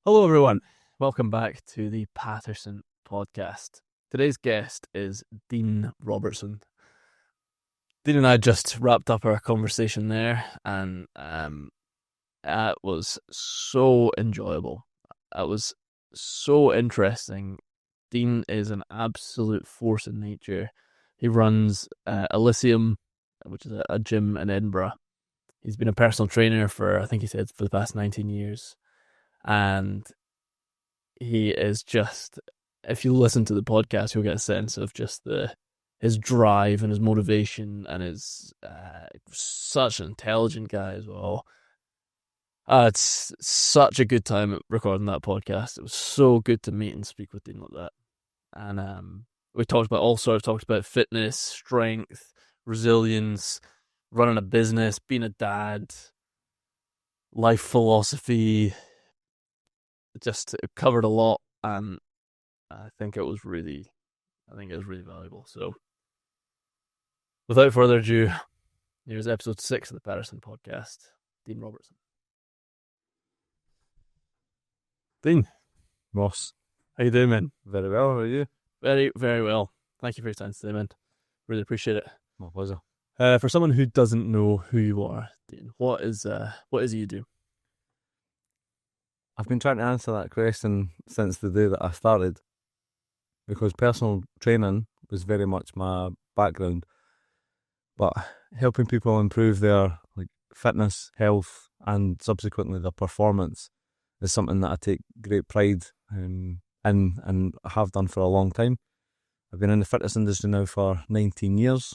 Hello, everyone. Welcome back to the Patterson podcast. Today's guest is Dean Robertson. Dean and I just wrapped up our conversation there, and it was so enjoyable. It was so interesting. Dean is an absolute force in nature. He runs Elysium, which is a gym in Edinburgh. He's been a personal trainer for, I think he said, for the past 19 years. And he is just, if you listen to the podcast, you'll get a sense of just his drive and his motivation, and his such an intelligent guy as well. It's such a good time recording that podcast. It was so good to meet and speak with Dean like that. And we talked about all sorts, talked about fitness, strength, resilience, running a business, being a dad, life philosophy. Just covered a lot, and I think it was really valuable. So, without further ado, here's episode 6 of the Patterson podcast. Dean Robertson. Dean, Ross, how you doing, man? very well. How are you? Very, very well. Thank you for your time today, man. Really appreciate it. My pleasure. For someone who doesn't know who you are, Dean, what is it you do? I've been trying to answer that question since the day that I started, because personal training was very much my background. But helping people improve their fitness, health, and subsequently their performance is something that I take great pride in and have done for a long time. I've been in the fitness industry now for 19 years.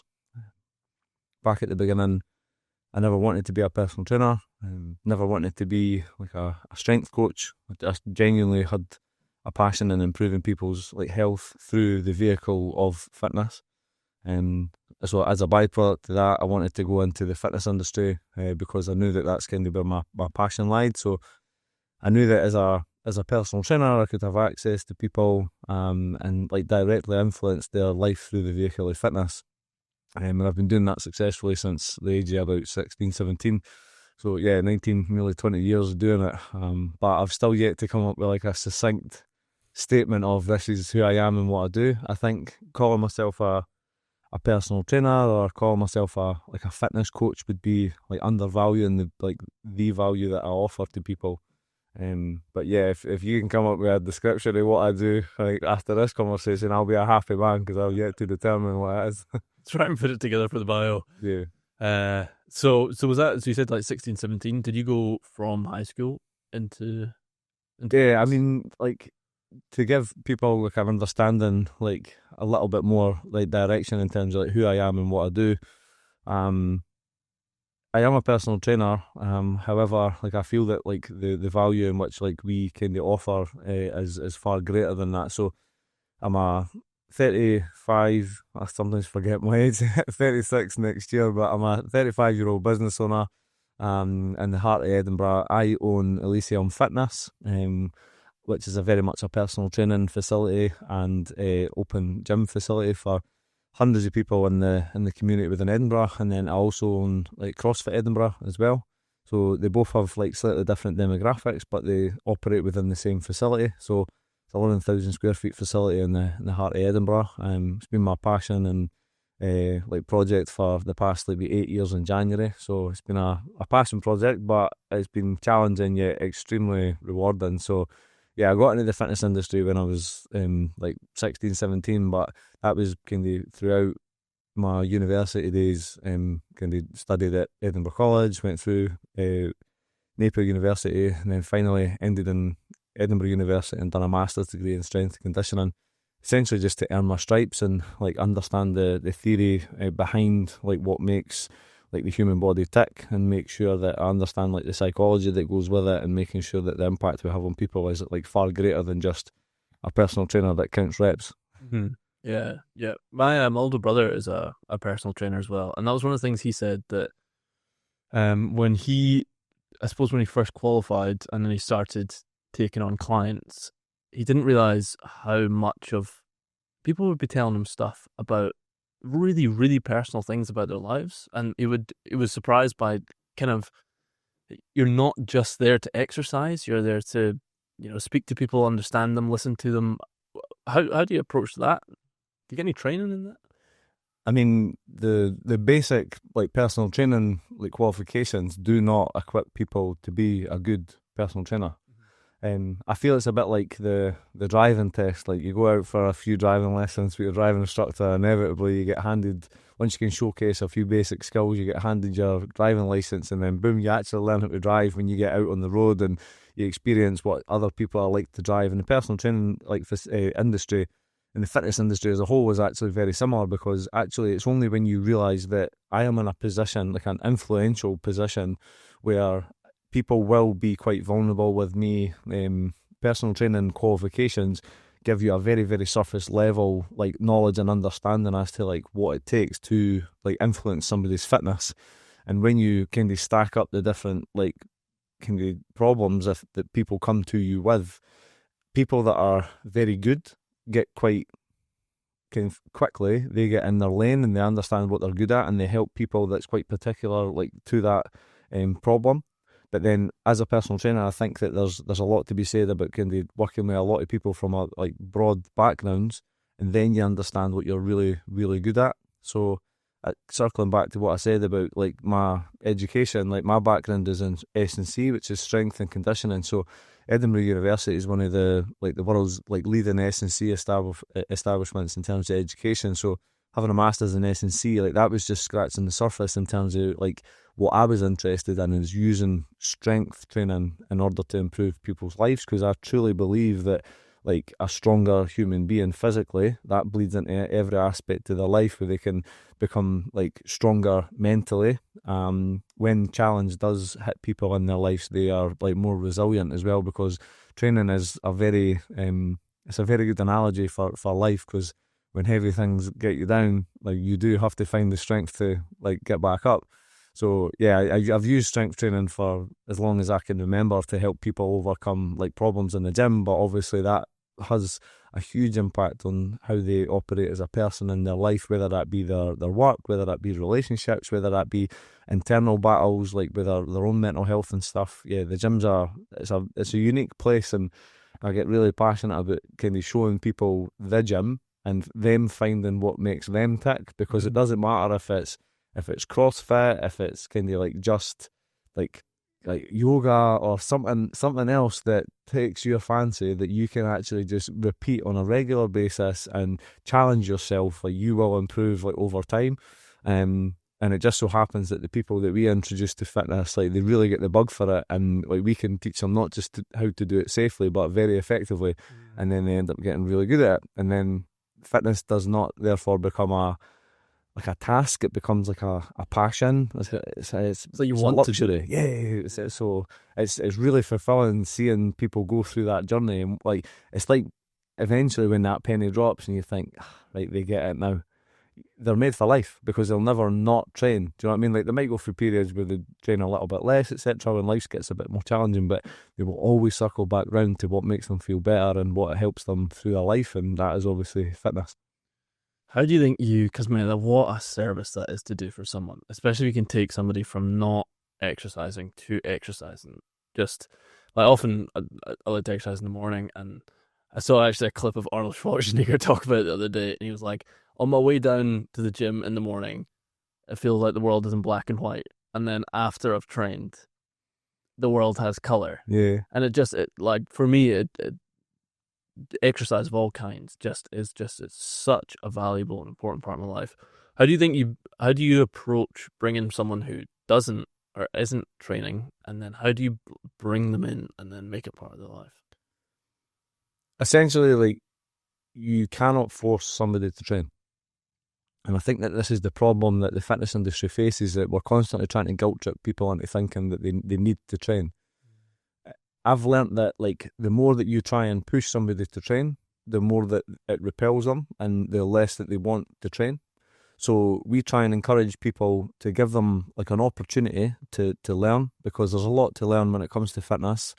Back at the beginning, I never wanted to be a personal trainer, never wanted to be like a strength coach. I just genuinely had a passion in improving people's health through the vehicle of fitness. So as a byproduct of that, I wanted to go into the fitness industry because I knew that that's kind of where my passion lied. So I knew that as a personal trainer, I could have access to people and directly influence their life through the vehicle of fitness. And I've been doing that successfully since the age of about 16, 17. So yeah, 19, nearly 20 years doing it. But I've still yet to come up with a succinct statement of this is who I am and what I do. I think calling myself a personal trainer or calling myself a fitness coach would be undervaluing the value that I offer to people. But yeah, if you can come up with a description of what I do after this conversation, I'll be a happy man, because I've yet to determine what it is. Try and put it together for the bio. Yeah. So was that, so you said 16, 17, did you go from high school into Yeah, I mean, to give people an understanding, a little bit more direction in terms of who I am and what I do. I am a personal trainer. However, I feel that the value in which we kind of offer is far greater than that. So I'm a 35, I sometimes forget my age, 36 next year, but I'm a 35-year-old business owner in the heart of Edinburgh. I own Elysium Fitness, which is very much a personal training facility and a open gym facility for hundreds of people in the community within Edinburgh. And then I also own CrossFit Edinburgh as well. So they both have slightly different demographics, but they operate within the same facility. So it's 11,000 square feet facility in the heart of Edinburgh. It's been my passion and project for the past 8 years in January. So it's been a passion project, but it's been challenging yet extremely rewarding. So yeah, I got into the fitness industry when I was 16, 17, but that was kind of throughout my university days. Kind of studied at Edinburgh College, went through Napier University, and then finally ended in Edinburgh University and done a master's degree in strength and conditioning, essentially just to earn my stripes and understand the theory behind what makes the human body tick, and make sure that I understand the psychology that goes with it, and making sure that the impact we have on people is far greater than just a personal trainer that counts reps. Mm-hmm. Yeah. My older brother is a personal trainer as well, and that was one of the things he said, that when he first qualified and then he started taking on clients, he didn't realise how much of people would be telling him stuff about really, really personal things about their lives, and he was surprised by kind of, you're not just there to exercise, you're there to speak to people, understand them, listen to them. How do you approach that? Do you get any training in that? I mean, the basic like personal training like qualifications do not equip people to be a good personal trainer. I feel it's a bit like the driving test. Like you go out for a few driving lessons with your driving instructor, inevitably you get handed, once you can showcase a few basic skills, you get handed your driving license, and then boom, you actually learn how to drive when you get out on the road and you experience what other people are like to drive. And the personal training like this industry and the fitness industry as a whole is actually very similar, because actually it's only when you realise that I am in a position, like an influential position, where people will be quite vulnerable with me. Personal training qualifications give you a very, very surface level like knowledge and understanding as to like what it takes to like influence somebody's fitness. And when you kind of stack up the different like kind of problems that people come to you with, people that are very good get quite kind of quickly, they get in their lane and they understand what they're good at, and they help people that's quite particular like to that problem. But then, as a personal trainer, I think that there's a lot to be said about kind of working with a lot of people from a like broad backgrounds, and then you understand what you're really, really good at. So, circling back to what I said about like my education, like my background is in S&C, which is strength and conditioning. So, Edinburgh University is one of the world's like leading S&C establishments in terms of education. So, having a master's in S&C, like that was just scratching the surface in terms of like what I was interested in, is using strength training in order to improve people's lives, because I truly believe that like a stronger human being physically, that bleeds into every aspect of their life, where they can become like stronger mentally. When challenge does hit people in their lives, they are like more resilient as well, because training is it's a very good analogy for life, because when heavy things get you down, like you do have to find the strength to like get back up. So yeah, I've used strength training for as long as I can remember to help people overcome like problems in the gym, but obviously that has a huge impact on how they operate as a person in their life, whether that be their work, whether that be relationships, whether that be internal battles like with their own mental health and stuff. Yeah, the gyms it's a unique place, and I get really passionate about kind of showing people the gym and them finding what makes them tick, because it doesn't matter if it's CrossFit, if it's kind of like just like yoga or something else that takes your fancy, that you can actually just repeat on a regular basis and challenge yourself, like you will improve like over time. And it just so happens that the people that we introduce to fitness, like they really get the bug for it, and like we can teach them not just how to do it safely but very effectively, and then they end up getting really good at it. And then fitness does not therefore become a task, it becomes like a passion. It's like you want luxury. So it's really fulfilling seeing people go through that journey, and like it's like eventually when that penny drops and you think, right, they get it now. They're made for life, because they'll never not train. Do you know what I mean? Like they might go through periods where they train a little bit less, etc., when life gets a bit more challenging, but they will always circle back round to what makes them feel better and what helps them through their life, and that is obviously fitness. How do you think because what a service that is to do for someone, especially if you can take somebody from not exercising to exercising. Just like often I like to exercise in the morning, and I saw actually a clip of Arnold Schwarzenegger talk about it the other day, and he was like, on my way down to the gym in the morning, I feel like the world is in black and white, and then after I've trained, the world has colour. Yeah. And it like for me, exercise of all kinds it's such a valuable and important part of my life. How do you approach bringing someone who doesn't or isn't training, and then how do you bring them in and then make it part of their life? Essentially, like, you cannot force somebody to train. And I think that this is the problem that the fitness industry faces, that we're constantly trying to guilt trip people into thinking that they need to train. I've learnt that like the more that you try and push somebody to train, the more that it repels them and the less that they want to train. So we try and encourage people to give them like an opportunity to learn, because there's a lot to learn when it comes to fitness.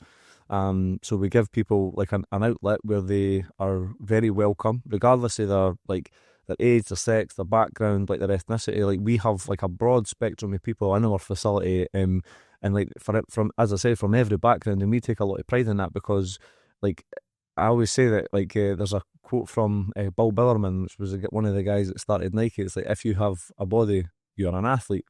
So we give people like an outlet where they are very welcome, regardless of their age, their sex, their background, like their ethnicity. Like we have like a broad spectrum of people in our facility, and like from as I say, from every background, and we take a lot of pride in that, because like, I always say that, like, there's a quote from Bill Billerman, which was one of the guys that started Nike. It's like, if you have a body, you're an athlete.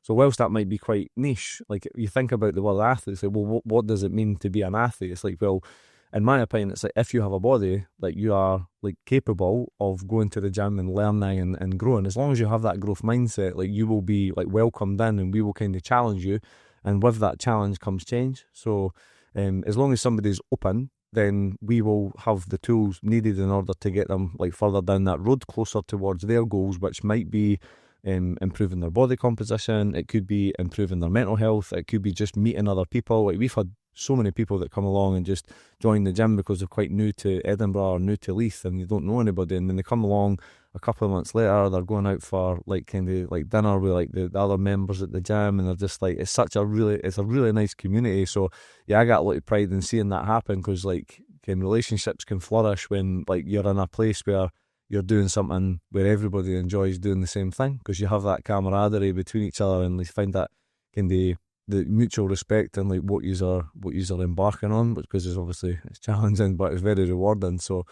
So whilst that might be quite niche, like, you think about the word athlete, it's like, well, what does it mean to be an athlete? It's like, well, in my opinion, it's like, if you have a body, like, you are, like, capable of going to the gym and learning and growing. As long as you have that growth mindset, like, you will be, like, welcomed in, and we will kind of challenge you. And with that challenge comes change. So as long as somebody's open, then we will have the tools needed in order to get them, like, further down that road, closer towards their goals, which might be improving their body composition. It could be improving their mental health. It could be just meeting other people. Like, we've had so many people that come along and just join the gym because they're quite new to Edinburgh or new to Leith, and they don't know anybody, and then they come along a couple of months later, they're going out for, like, kind of like dinner with, like, the other members at the gym, and they're just like, it's a really nice community. So yeah, I got a lot of pride in seeing that happen, because, like, relationships can flourish when, like, you're in a place where you're doing something where everybody enjoys doing the same thing, because you have that camaraderie between each other, and you find that kind of the mutual respect and, like, what you are embarking on, because it's challenging, but it's very rewarding. So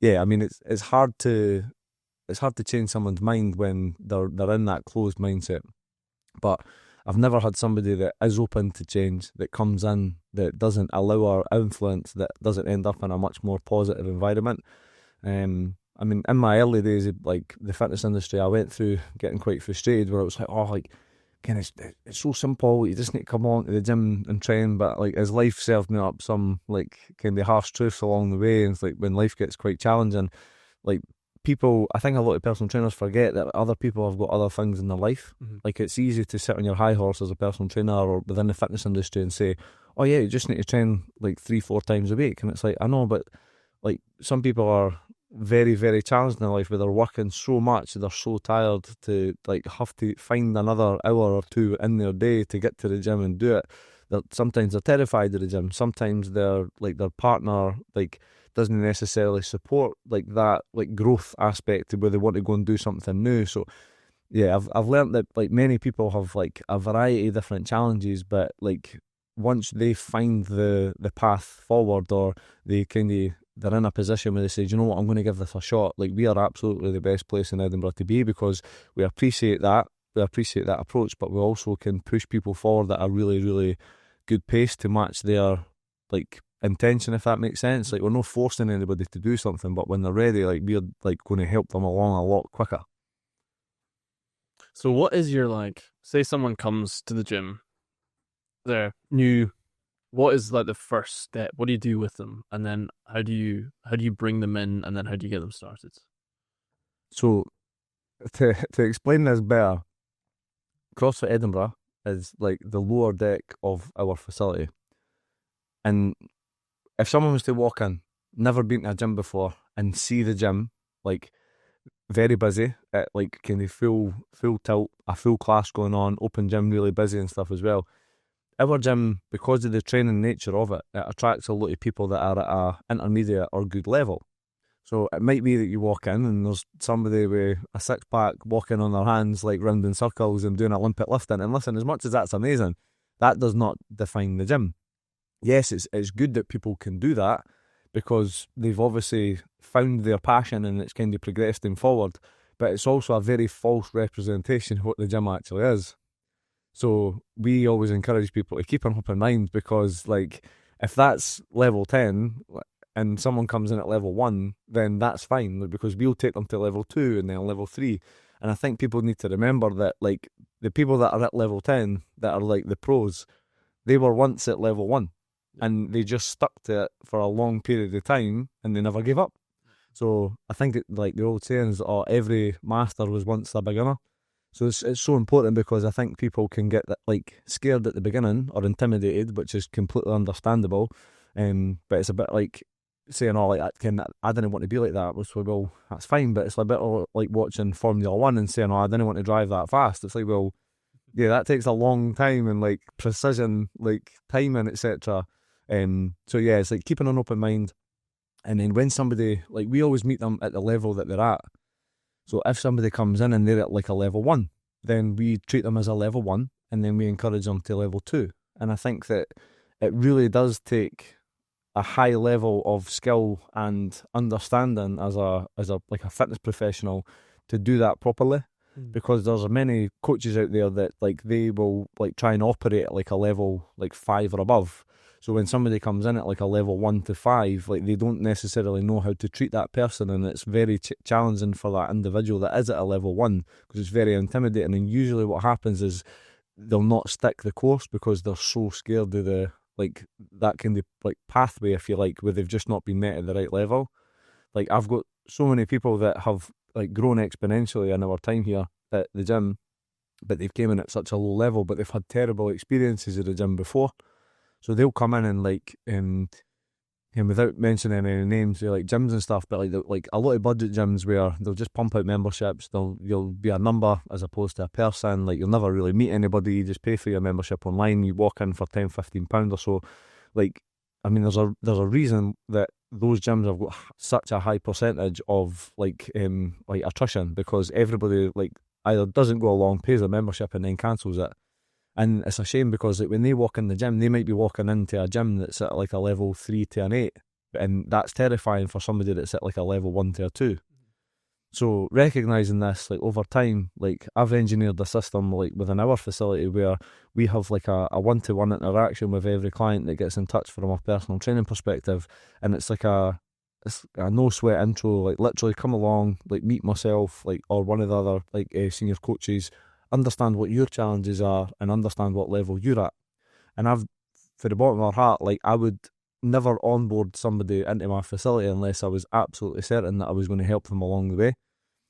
yeah, I mean, it's hard to change someone's mind when they're in that closed mindset. But I've never had somebody that is open to change, that comes in, that doesn't allow our influence, that doesn't end up in a much more positive environment. I mean, in my early days of, like, the fitness industry, I went through getting quite frustrated, where it was like, oh, like, it's so simple, you just need to come along to the gym and train. But, like, as life served me up some, like, kind of harsh truths along the way, and it's like, when life gets quite challenging, like, I think a lot of personal trainers forget that other people have got other things in their life. Mm-hmm. Like, it's easy to sit on your high horse as a personal trainer or within the fitness industry and say, oh yeah, you just need to train, like, 3-4 times a week. And it's like, I know, but, like, some people are very, very challenged in their life, where they're working so much, they're so tired to, like, have to find another hour or two in their day to get to the gym and do it. Sometimes they're terrified of the gym. Sometimes they're, like, their partner, like, doesn't necessarily support, like, that, like, growth aspect where they want to go and do something new. So yeah, I've learned that, like, many people have, like, a variety of different challenges, but, like, once they find the path forward, or they're in a position where they say, you know what, I'm going to give this a shot. Like, we are absolutely the best place in Edinburgh to be, because we appreciate that approach, but we also can push people forward at a really, really good pace to match their, like, intention, if that makes sense. Like, we're not forcing anybody to do something, but when they're ready, like, we're, like, going to help them along a lot quicker. So what is your, like, say someone comes to the gym, they're new, what is, like, the first step? What do you do with them? And then how do you bring them in, and then how do you get them started? So to explain this better, CrossFit Edinburgh is, like, the lower deck of our facility. And if someone was to walk in, never been to a gym before, and see the gym, like, very busy, at, like, kind of full tilt, a full class going on, open gym, really busy and stuff as well. Our gym, because of the training nature of it, it attracts a lot of people that are at a intermediate or good level. So it might be that you walk in and there's somebody with a six-pack walking on their hands, like, round in circles and doing Olympic lifting. And listen, as much as that's amazing, that does not define the gym. Yes, it's good that people can do that, because they've obviously found their passion and it's kind of progressed them forward. But it's also a very false representation of what the gym actually is. So we always encourage people to keep an open mind, because, like, if that's level 10 and someone comes in at level 1, then that's fine, because we'll take them to level 2 and then level 3. And I think people need to remember that, like, the people that are at level 10, that are, like, the pros, they were once at level 1 and they just stuck to it for a long period of time and they never gave up. So I think, like, the old saying is, every master was once a beginner. So it's so important, because I think people can get that, like, scared at the beginning or intimidated, which is completely understandable. But it's a bit like saying, like, I didn't want to be like that. So, well, that's fine, but it's a bit like watching Formula 1 and saying, I didn't want to drive that fast. It's like, well, yeah, that takes a long time and, like, precision, like, timing, etc. So yeah, it's like keeping an open mind. And then when somebody, like, we always meet them at the level that they're at. So if somebody comes in and they're at, like, a level 1, then we treat them as a level 1, and then we encourage them to level 2. And I think that it really does take a high level of skill and understanding as a like a fitness professional to do that properly. Because there's many coaches out there that like they will like try and operate at like a level like 5 or above. So when somebody comes in at like a level 1 to 5, like they don't necessarily know how to treat that person, and it's very challenging for that individual that is at a level 1, because it's very intimidating. And usually what happens is they'll not stick the course because they're so scared of the like that kind of like pathway, if you like, where they've just not been met at the right level. Like I've got so many people that have like grown exponentially in our time here at the gym, but they've came in at such a low level, but they've had terrible experiences at the gym before. So they'll come in and like, and without mentioning any names, they're like gyms and stuff, but like a lot of budget gyms where they'll just pump out memberships. You'll be a number as opposed to a person. Like you'll never really meet anybody. You just pay for your membership online. You walk in for £10-15 or so. Like, I mean, there's a reason that those gyms have got such a high percentage of like attrition, because everybody like either doesn't go along, pays a membership, and then cancels it. And it's a shame because like, when they walk in the gym, they might be walking into a gym that's at like a level 3 to an 8, and that's terrifying for somebody that's at like a level 1 to a 2. So recognising this, like over time, like I've engineered a system like within our facility where we have like a one-to-one interaction with every client that gets in touch from a personal training perspective, and it's like a no sweat intro, like literally come along, like meet myself, like or one of the other like senior coaches, understand what your challenges are and understand what level you're at. And I've, for the bottom of my heart, like I would never onboard somebody into my facility unless I was absolutely certain that I was going to help them along the way.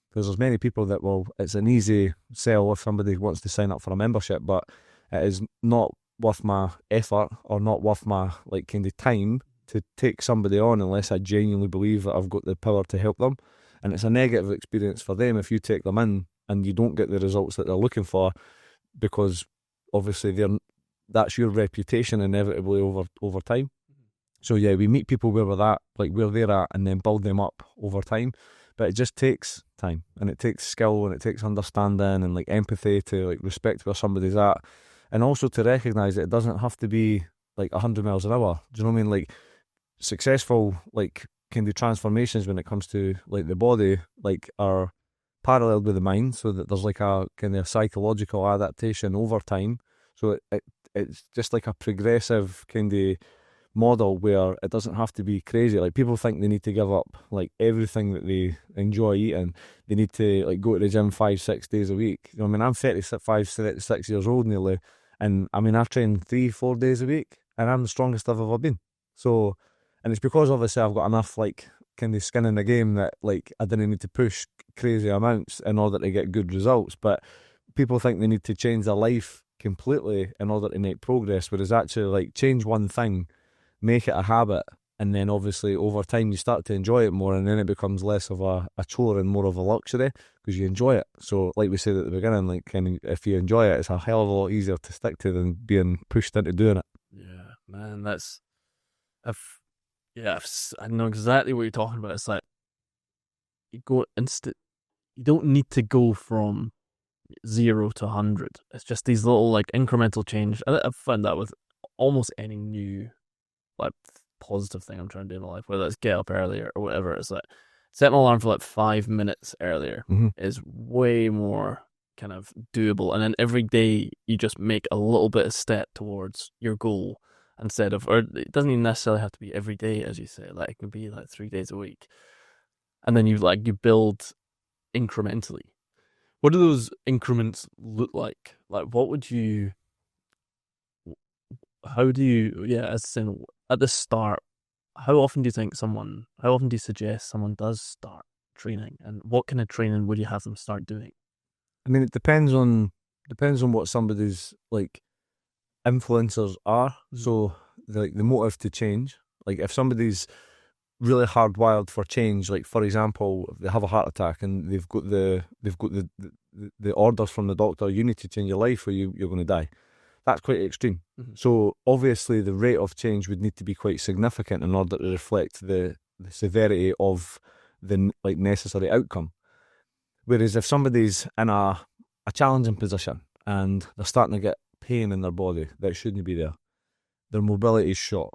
Because there's many people that it's an easy sell if somebody wants to sign up for a membership, but it is not worth my effort or not worth my like kind of time to take somebody on unless I genuinely believe that I've got the power to help them. And it's a negative experience for them if you take them in and you don't get the results that they're looking for, because obviously that's your reputation inevitably over time. So yeah, we meet people where they're at, and then build them up over time. But it just takes time, and it takes skill, and it takes understanding and like empathy to like respect where somebody's at, and also to recognise that it doesn't have to be like 100 miles an hour. Do you know what I mean? Like successful like kind of transformations when it comes to like the body like are paralleled with the mind, so that there's like a kind of psychological adaptation over time. So it's just like a progressive kind of model where it doesn't have to be crazy. Like people think they need to give up like everything that they enjoy eating. They need to like go to the gym 5-6 days a week. You know, I mean, I'm 36 years old nearly, and I mean I train 3-4 days a week, and I'm the strongest I've ever been. So, and it's because obviously I've got enough like kind of skin in the game that like I didn't need to push crazy amounts in order to get good results. But people think they need to change their life completely in order to make progress, whereas actually like change one thing, make it a habit, and then obviously over time you start to enjoy it more, and then it becomes less of a chore and more of a luxury because you enjoy it. So like we said at the beginning, like kind of, if you enjoy it, it's a hell of a lot easier to stick to than being pushed into doing it. Yeah, man, I know exactly what you're talking about. It's like you don't need to go from 0 to 100. It's just these little like incremental change. I've found that with almost any new like positive thing I'm trying to do in my life, whether it's get up earlier or whatever. It's like setting an alarm for like 5 minutes earlier is way more kind of doable, and then every day you just make a little bit of step towards your goal instead of, or it doesn't even necessarily have to be every day, as you say, like it can be like 3 days a week, and then you build incrementally. What do those increments look like? Like how do you, as in at the start, how often do you suggest someone does start training, and what kind of training would you have them start doing? I mean, it depends on what somebody's like influencers are. So the motive to change, like if somebody's really hardwired for change, like for example, if they have a heart attack and they've got the orders from the doctor, you need to change your life or you're going to die. That's quite extreme. So obviously the rate of change would need to be quite significant in order to reflect the severity of the like necessary outcome. Whereas if somebody's in a challenging position and they're starting to get pain in their body that shouldn't be there, their mobility is shot,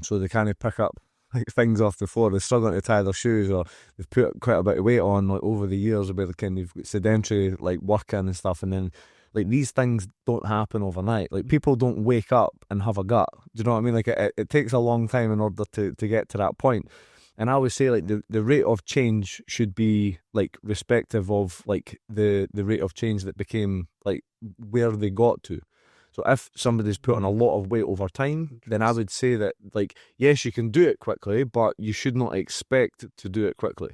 so they can't pick up like things off the floor. They're struggling to tie their shoes, or they've put quite a bit of weight on like over the years, where they kind of sedentary like working and stuff, and then like these things don't happen overnight. Like people don't wake up and have a gut. Do you know what I mean? Like it takes a long time in order to get to that point. And I always say like the rate of change should be like respective of like the rate of change that became like where they got to. So if somebody's put on a lot of weight over time, then I would say that like, yes, you can do it quickly, but you should not expect to do it quickly,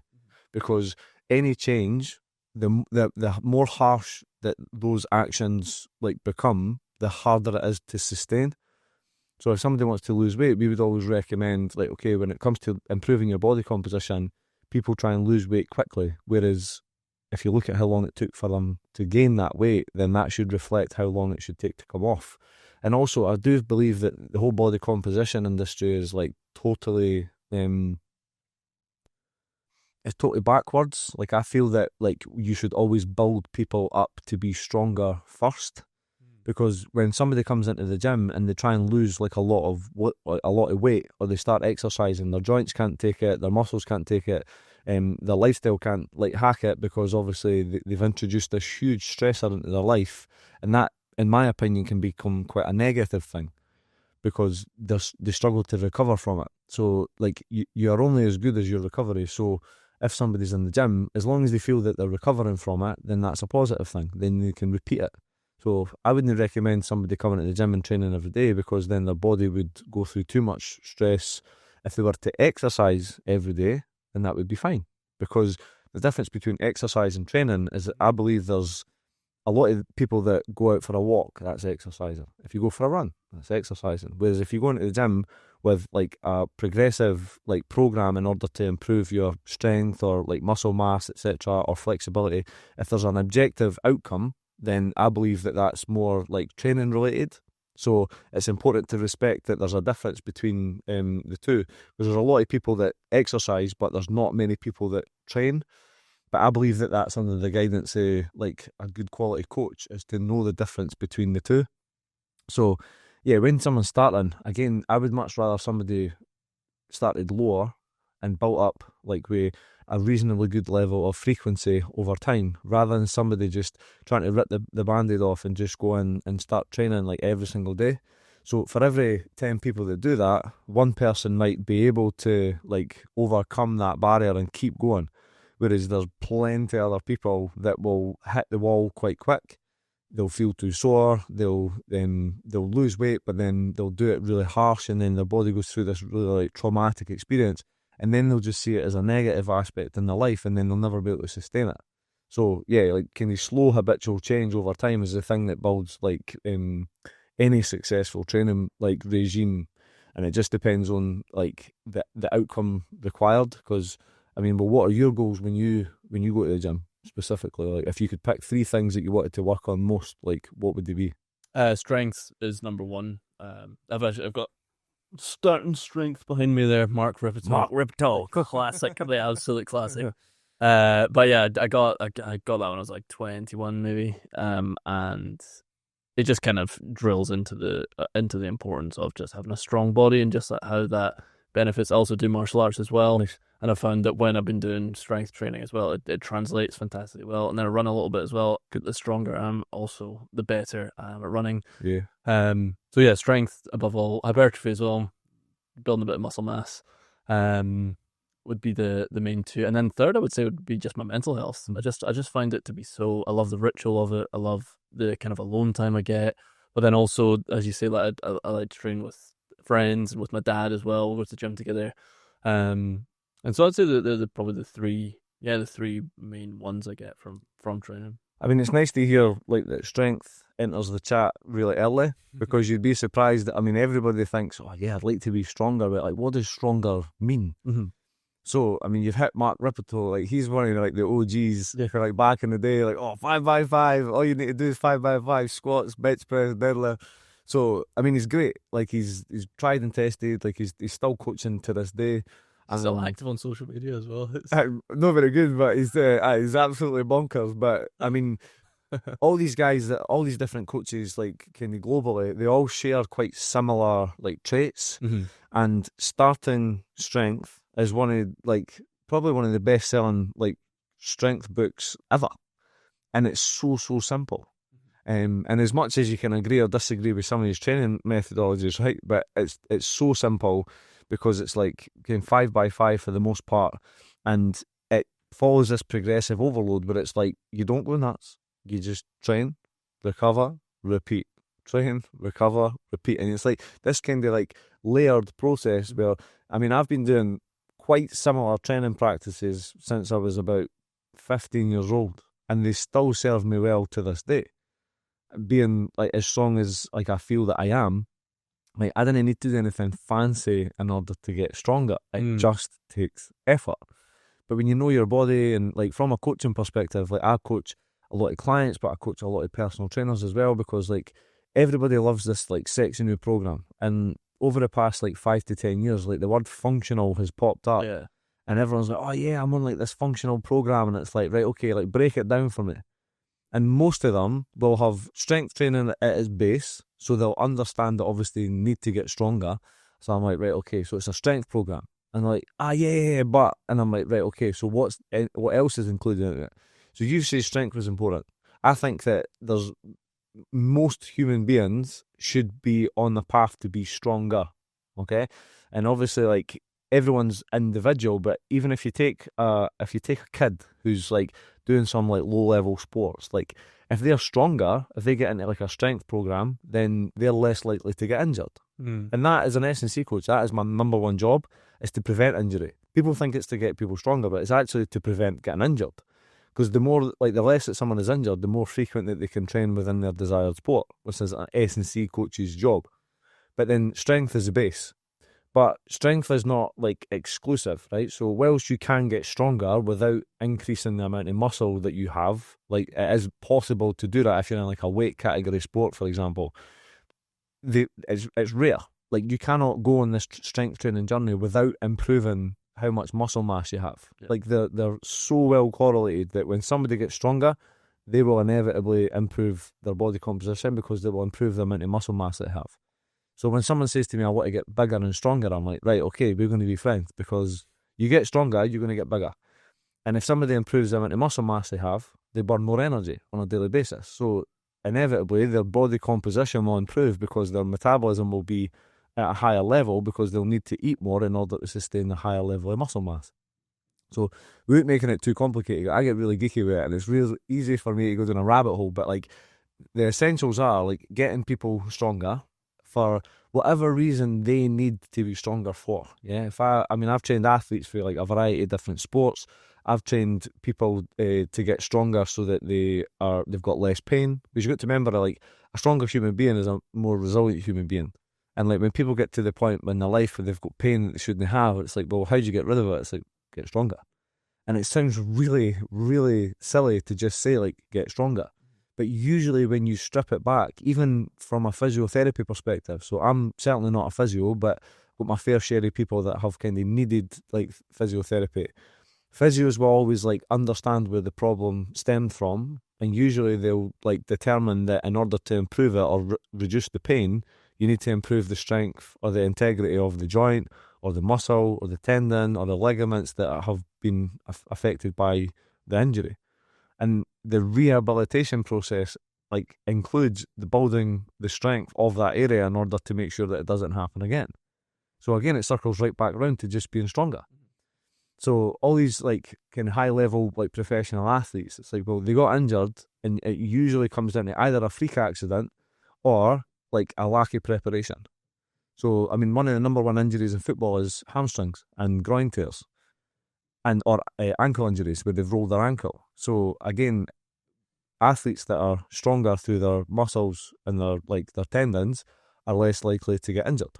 because any change, the more harsh that those actions like become, the harder it is to sustain. So if somebody wants to lose weight, we would always recommend like, okay, when it comes to improving your body composition, people try and lose weight quickly. Whereas if you look at how long it took for them to gain that weight, then that should reflect how long it should take to come off. And also, I do believe that the whole body composition industry is like totally, it's totally backwards. Like I feel that like you should always build people up to be stronger first. Because when somebody comes into the gym and they try and lose like a lot of weight, or they start exercising, their joints can't take it, their muscles can't take it, their lifestyle can't like hack it, because obviously they've introduced this huge stressor into their life, and that, in my opinion, can become quite a negative thing, because they struggle to recover from it. So like you are only as good as your recovery. So if somebody's in the gym, as long as they feel that they're recovering from it, then that's a positive thing. Then they can repeat it. So I wouldn't recommend somebody coming to the gym and training every day, because then their body would go through too much stress. If they were to exercise every day, then that would be fine. Because the difference between exercise and training is that I believe there's a lot of people that go out for a walk, that's exercising. If you go for a run, that's exercising. Whereas if you go into the gym with like a progressive like program in order to improve your strength or like muscle mass, etc., or flexibility, if there's an objective outcome, then I believe that that's more like training related. So it's important to respect that there's a difference between the two, because there's a lot of people that exercise, but there's not many people that train. But I believe that that's under the guidance of like a good quality coach, is to know the difference between the two. So yeah, when someone's starting, again, I would much rather somebody started lower and built up like with a reasonably good level of frequency over time, rather than somebody just trying to rip the band-aid off and just go in and start training like every single day. So for every 10 people that do that, one person might be able to like overcome that barrier and keep going, whereas there's plenty of other people that will hit the wall quite quick. They'll feel too sore, they'll lose weight, but then they'll do it really harsh, and then their body goes through this really like traumatic experience. And then they'll just see it as a negative aspect in their life, and then they'll never be able to sustain it. So yeah, like kind of slow habitual change over time is the thing that builds like any successful training like regime, and it just depends on like the outcome required. Because I mean, well, what are your goals when you go to the gym specifically? Like if you could pick 3 things that you wanted to work on most, like what would they be? Strength is number one. I've got starting strength behind me there, Mark Ripto, classic, the absolute classic. But yeah, I got that when I was like 21 maybe, and it just kind of drills into the importance of just having a strong body, and just how that benefits. I also do martial arts as well. Nice. And I found that when I've been doing strength training as well, it translates fantastically well. And then I run a little bit as well. The stronger I'm, also the better I am at running. Yeah. So yeah, strength above all. Hypertrophy as well, building a bit of muscle mass, would be the main 2. And then third, I would say, would be just my mental health. I just find it to be so. I love the ritual of it. I love the kind of alone time I get. But then also, as you say, like I like to train with friends and with my dad as well. We'll go to the gym together. And so I'd say that they're probably the 3 main ones I get from training. I mean, it's nice to hear like that strength enters the chat really early, because you'd be surprised that, I mean, everybody thinks, oh yeah, I'd like to be stronger, but like, what does stronger mean? Mm-hmm. So, I mean, you've hit Mark Ripito, like he's one of like the OGs for like back in the day, like 5x5, all you need to do is 5x5 squats, bench press, deadlift. So, I mean, he's great. Like he's tried and tested. Like he's still coaching to this day. He's still active on social media as well. Not very good, but he's absolutely bonkers. But I mean, all these guys, all these different coaches, like kind of globally, they all share quite similar like traits. Mm-hmm. And starting strength is probably one of the best selling like strength books ever, and it's so simple. And as much as you can agree or disagree with some of his training methodologies, right? But it's so simple because it's like going 5x5 for the most part, and it follows this progressive overload where it's like you don't go nuts. You just train, recover, repeat. Train, recover, repeat. And it's like this kind of like layered process where, I mean, I've been doing quite similar training practices since I was about 15 years old, and they still serve me well to this day. Being like as strong as like I feel that I am, like I didn't need to do anything fancy in order to get stronger. It just takes effort. But when you know your body, and like from a coaching perspective, like I coach a lot of clients, but I coach a lot of personal trainers as well, because like everybody loves this like sexy new program. And over the past like 5 to 10 years, like the word functional has popped up, and everyone's like, oh yeah, I'm on like this functional program, and it's like, right, okay, like break it down for me. And most of them will have strength training at its base, so they'll understand that obviously you need to get stronger. So I'm like, right, okay, so it's a strength program. And they're like, yeah, but, and I'm like, right, okay, so what else is included in it? So you say strength was important. I think that most human beings should be on the path to be stronger, okay? And obviously, like, everyone's individual, but even if you take a kid who's like doing some like low level sports, like if they're stronger, if they get into like a strength program, then they're less likely to get injured. And that, as an S&C coach, that is my number one job, is to prevent injury. People think it's to get people stronger, but it's actually to prevent getting injured. Because the less that someone is injured, the more frequent that they can train within their desired sport, which is an S&C coach's job. But then strength is the base. But strength is not like exclusive, right? So whilst you can get stronger without increasing the amount of muscle that you have, like it is possible to do that if you're in like a weight category sport, for example. It's rare. Like you cannot go on this strength training journey without improving how much muscle mass you have. Yeah. Like they're so well correlated that when somebody gets stronger, they will inevitably improve their body composition because they will improve the amount of muscle mass they have. So when someone says to me, I want to get bigger and stronger, I'm like, right, okay, we're going to be friends, because you get stronger, you're going to get bigger. And if somebody improves the amount of muscle mass they have, they burn more energy on a daily basis. So inevitably, their body composition will improve because their metabolism will be at a higher level, because they'll need to eat more in order to sustain the higher level of muscle mass. So without making it too complicated, I get really geeky with it, and it's really easy for me to go down a rabbit hole, but like the essentials are like getting people stronger for whatever reason they need to be stronger for. Yeah, I've trained athletes for like a variety of different sports. I've trained people to get stronger so that they've got less pain. Because you've got to remember, like a stronger human being is a more resilient human being. And like when people get to the point in their life where they've got pain that they shouldn't have, it's like, well, how do you get rid of it? It's like, get stronger. And it sounds really, really silly to just say like, get stronger. But usually when you strip it back, even from a physiotherapy perspective, so I'm certainly not a physio, but got my fair share of people that have kind of needed like physiotherapy. Physios will always like understand where the problem stemmed from, and usually they'll like determine that in order to improve it or reduce the pain, you need to improve the strength or the integrity of the joint or the muscle or the tendon or the ligaments that have been affected by the injury. And the rehabilitation process like includes the building the strength of that area in order to make sure that it doesn't happen again. So again, it circles right back around to just being stronger. So all these like kind of high level like professional athletes, it's like, well, they got injured, and it usually comes down to either a freak accident or like a lack of preparation. So I mean, one of the number one injuries in football is hamstrings and groin tears, or ankle injuries where they've rolled their ankle. So again, athletes that are stronger through their muscles and their tendons are less likely to get injured.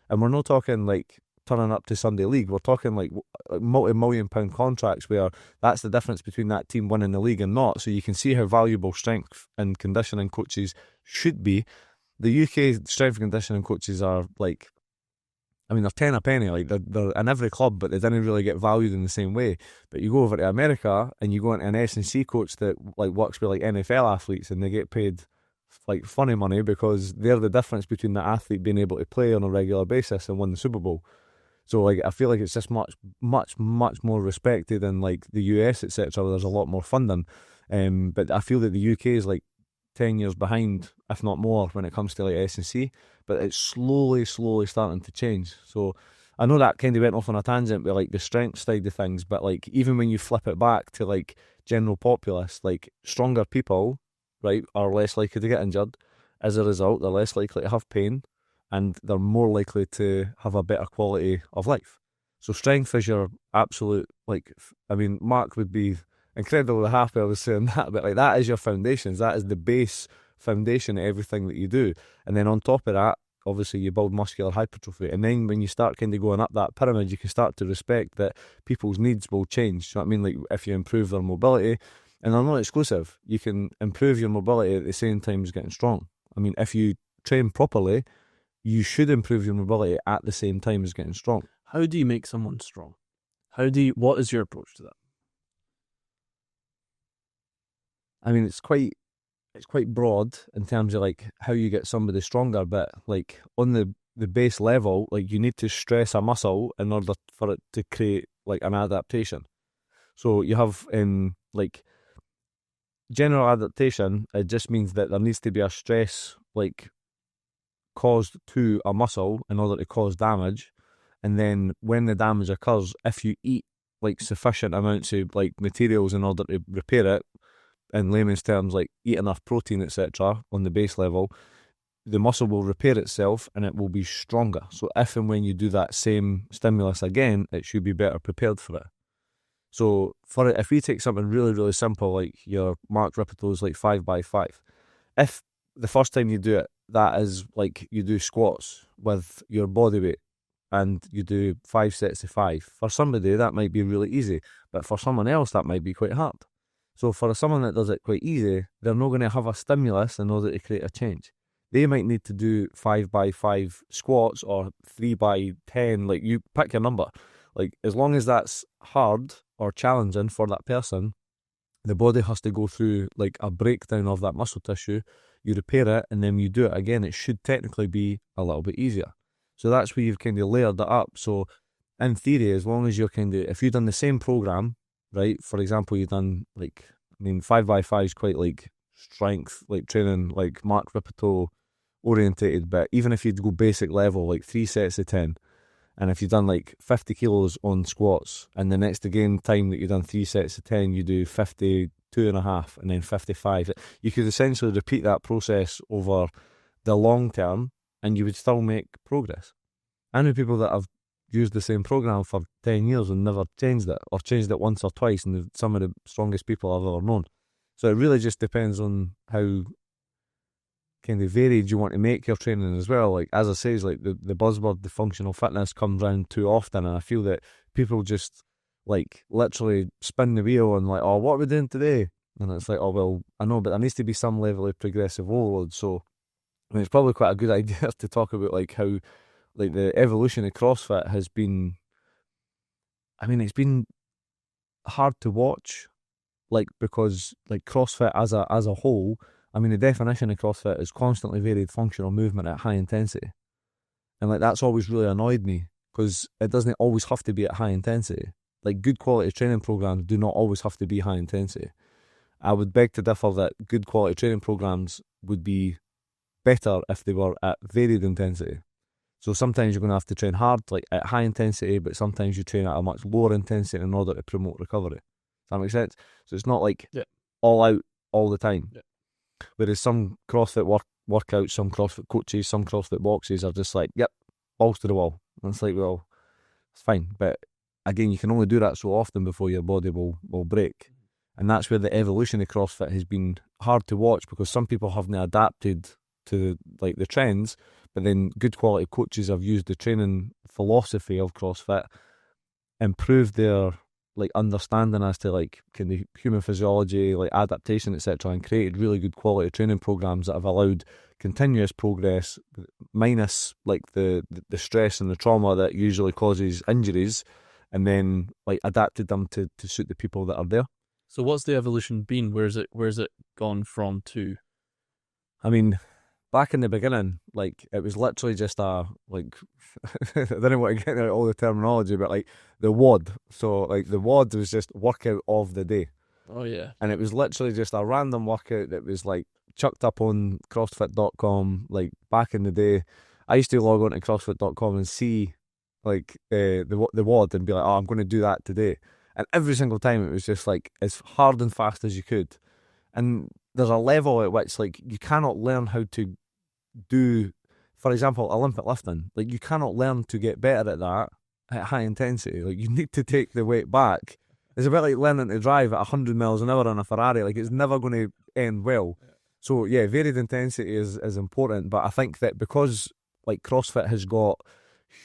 And we're not talking like turning up to Sunday League. We're talking like multi-million-pound contracts where that's the difference between that team winning the league and not. So you can see how valuable strength and conditioning coaches should be. The UK strength and conditioning coaches are like I mean, they're 10 a penny, like they're in every club, but they didn't really get valued in the same way. But you go over to America and you go into an S&C coach that like works with like NFL athletes, and they get paid like funny money because they're the difference between the athlete being able to play on a regular basis and win the Super Bowl. So like I feel like it's just much more respected in like the US, etc. There's a lot more funding. But I feel that the UK is like 10 years behind, if not more, when it comes to like S&C, but it's slowly starting to change. So I know that kind of went off on a tangent with like the strength side of things, but like even when you flip it back to like general populace, like stronger people, right, are less likely to get injured. As a result, they're less likely to have pain, and they're more likely to have a better quality of life. So strength is your absolute, like, I mean, Mark would be incredibly happy I was saying that, but like that is your foundations. That is the base foundation of everything that you do. And then on top of that, obviously you build muscular hypertrophy. And then when you start kind of going up that pyramid, you can start to respect that people's needs will change. You know what I mean? Like if you improve their mobility, and they're not exclusive, you can improve your mobility at the same time as getting strong. I mean, if you train properly, you should improve your mobility at the same time as getting strong. How do you make someone strong? What is your approach to that? I mean, it's quite broad in terms of like how you get somebody stronger, but like on the base level, like you need to stress a muscle in order for it to create like an adaptation. So you have like general adaptation, it just means that there needs to be a stress like caused to a muscle in order to cause damage. And then when the damage occurs, if you eat like sufficient amounts of like materials in order to repair it, in layman's terms, like eat enough protein, etc., on the base level, the muscle will repair itself and it will be stronger. So if and when you do that same stimulus again, it should be better prepared for it. So for it, if we take something really, really simple, like your Mark Rippetoe's like 5x5, if the first time you do it, that is like you do squats with your body weight and you do 5 sets of 5. For somebody, that might be really easy, but for someone else, that might be quite hard. So for someone that does it quite easy, they're not going to have a stimulus in order to create a change. They might need to do 5x5 squats or 3x10, like you pick your number. Like as long as that's hard or challenging for that person, the body has to go through like a breakdown of that muscle tissue. You repair it, and then you do it again. It should technically be a little bit easier. So that's where you've kind of layered that up. So in theory, as long as you're if you've done the same program, right? For example, you've done like, I mean, 5x5 is quite like strength, like training, like Mark Rippetoe orientated, but even if you'd go basic level, like 3 sets of 10, and if you've done like 50 kilos on squats, and the next again time that you've done 3 sets of 10, you do 52.5 and then 55. You could essentially repeat that process over the long term, and you would still make progress. I know people that have used the same program for 10 years and never changed it, or changed it once or twice, and they're some of the strongest people I've ever known. So it really just depends on how kind of varied you want to make your training as well. Like as I say, like the buzzword, the functional fitness comes around too often, and I feel that people just like literally spin the wheel and like, oh, what are we doing today? And it's like, oh well, I know, but there needs to be some level of progressive overload. So I mean, it's probably quite a good idea to talk about like how like the evolution of CrossFit has been, I mean, it's been hard to watch, like because like CrossFit as a whole, I mean, the definition of CrossFit is constantly varied functional movement at high intensity. And like that's always really annoyed me, because it doesn't always have to be at high intensity. Like good quality training programs do not always have to be high intensity. I would beg to differ that good quality training programs would be better if they were at varied intensity. So sometimes you're going to have to train hard, like at high intensity, but sometimes you train at a much lower intensity in order to promote recovery. Does that make sense? So it's not like all out all the time. Yeah. Whereas some CrossFit workouts, some CrossFit coaches, some CrossFit boxes are just like, yep, balls to the wall. And it's like, well, it's fine. But again, you can only do that so often before your body will break. And that's where the evolution of CrossFit has been hard to watch, because some people haven't adapted to like the trends, but then good quality coaches have used the training philosophy of CrossFit, improved their like understanding as to like kind of human physiology, like adaptation, etc., and created really good quality training programs that have allowed continuous progress minus like the stress and the trauma that usually causes injuries, and then like adapted them to suit the people that are there. So what's the evolution been? Where's it gone from to? I mean, back in the beginning, like it was literally just a like I don't want to get into all the terminology, but like the WOD. So like the WOD was just workout of the day. Oh yeah. And it was literally just a random workout that was like chucked up on CrossFit.com. Like back in the day, I used to log on to CrossFit.com and see like the WOD and be like, oh, I'm going to do that today. And every single time it was just like as hard and fast as you could. And there's a level at which like you cannot learn how to do, for example, Olympic lifting. Like you cannot learn to get better at that at high intensity. Like you need to take the weight back. It's a bit like learning to drive at 100 miles an hour on a Ferrari. Like it's never going to end well. So yeah, varied intensity is important. But I think that because like CrossFit has got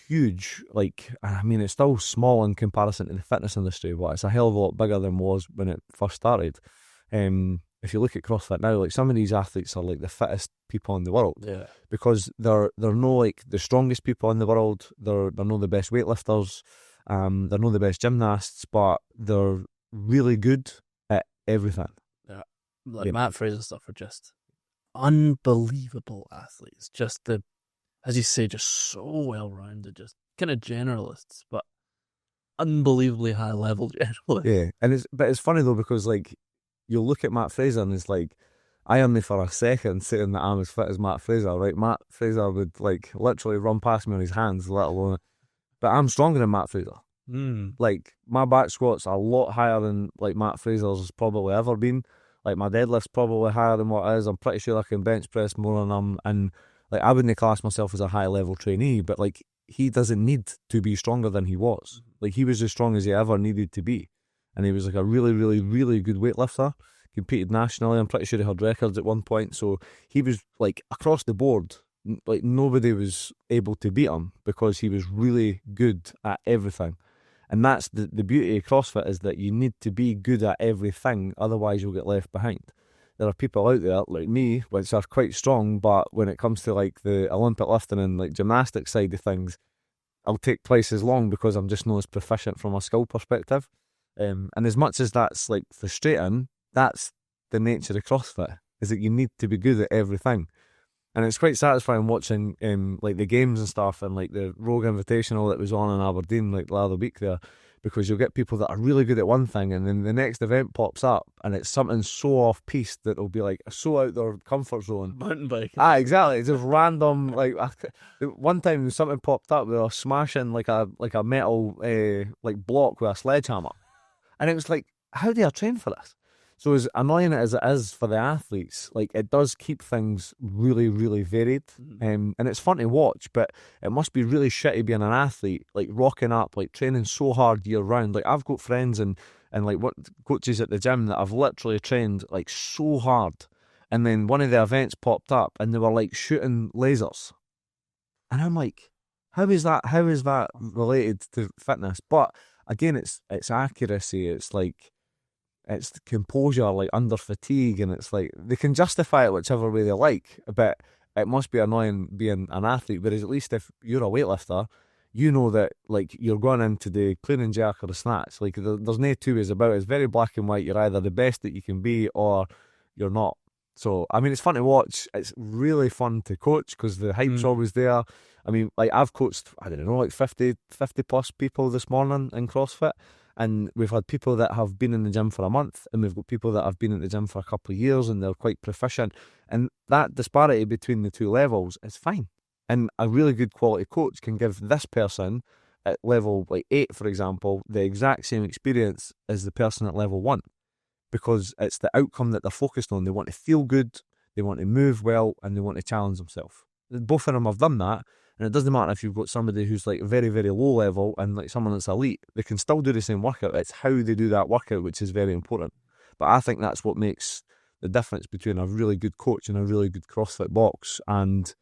huge, like, I mean, it's still small in comparison to the fitness industry, but it's a hell of a lot bigger than it was when it first started. If you look at CrossFit now, like some of these athletes are like the fittest people in the world. Yeah. Because they're no like the strongest people in the world. They're not the best weightlifters. They're not the best gymnasts, but they're really good at everything. Yeah. Like Matt Fraser stuff are just unbelievable athletes. Just as you say, just so well rounded, just kind of generalists, but unbelievably high level generalists. Yeah. But it's funny though, because like you'll look at Matt Fraser and it's like, I am for a second saying that I'm as fit as Matt Fraser, right? Matt Fraser would like literally run past me on his hands, let alone. But I'm stronger than Matt Fraser. Like my back squat's a lot higher than like Matt Fraser's has probably ever been. Like my deadlift's probably higher than what it is. I'm pretty sure I can bench press more than him. And like I wouldn't class myself as a high level trainee, but like he doesn't need to be stronger than he was. Like he was as strong as he ever needed to be. And he was like a really, really, really good weightlifter. Competed nationally. I'm pretty sure he had records at one point. So he was like across the board, like nobody was able to beat him because he was really good at everything. And that's the beauty of CrossFit, is that you need to be good at everything, otherwise you'll get left behind. There are people out there like me, which are quite strong, but when it comes to like the Olympic lifting and like gymnastics side of things, I'll take twice as long because I'm just not as proficient from a skill perspective. And as much as that's like frustrating, that's the nature of CrossFit, is that you need to be good at everything. And it's quite satisfying watching like the games and stuff, and like the Rogue Invitational that was on in Aberdeen like the other week there, because you'll get people that are really good at one thing and then the next event pops up and it's something so off-piste that it'll be like so out their comfort zone. Mountain bike. Exactly. It's just random. Like one time something popped up, they were smashing like a metal like block with a sledgehammer. And it was like, how do I train for this? So as annoying as it is for the athletes, like it does keep things really, really varied. And it's fun to watch, but it must be really shitty being an athlete, like rocking up, like training so hard year round. Like I've got friends and like what coaches at the gym that have literally trained like so hard. And then one of the events popped up and they were like shooting lasers. And I'm like, how is that related to fitness? But again, it's accuracy. It's like, it's composure, like under fatigue, and it's like they can justify it whichever way they like, but it must be annoying being an athlete. Whereas at least if you're a weightlifter, you know that like you're going into the clean and jerk or the snatch. Like there's no two ways about it. It's very black and white. You're either the best that you can be or you're not. So I mean, it's fun to watch. It's really fun to coach because the hype's always there. I mean, like I've coached, I don't know, like 50 plus people this morning in CrossFit. And we've had people that have been in the gym for a month, and we've got people that have been in the gym for a couple of years and they're quite proficient. And that disparity between the two levels is fine. And a really good quality coach can give this person at level like 8, for example, the exact same experience as the person at level 1, because it's the outcome that they're focused on. They want to feel good, they want to move well, and they want to challenge themselves. Both of them have done that. And it doesn't matter if you've got somebody who's like very, very low level and like someone that's elite. They can still do the same workout. It's how they do that workout which is very important. But I think that's what makes the difference between a really good coach and a really good CrossFit box and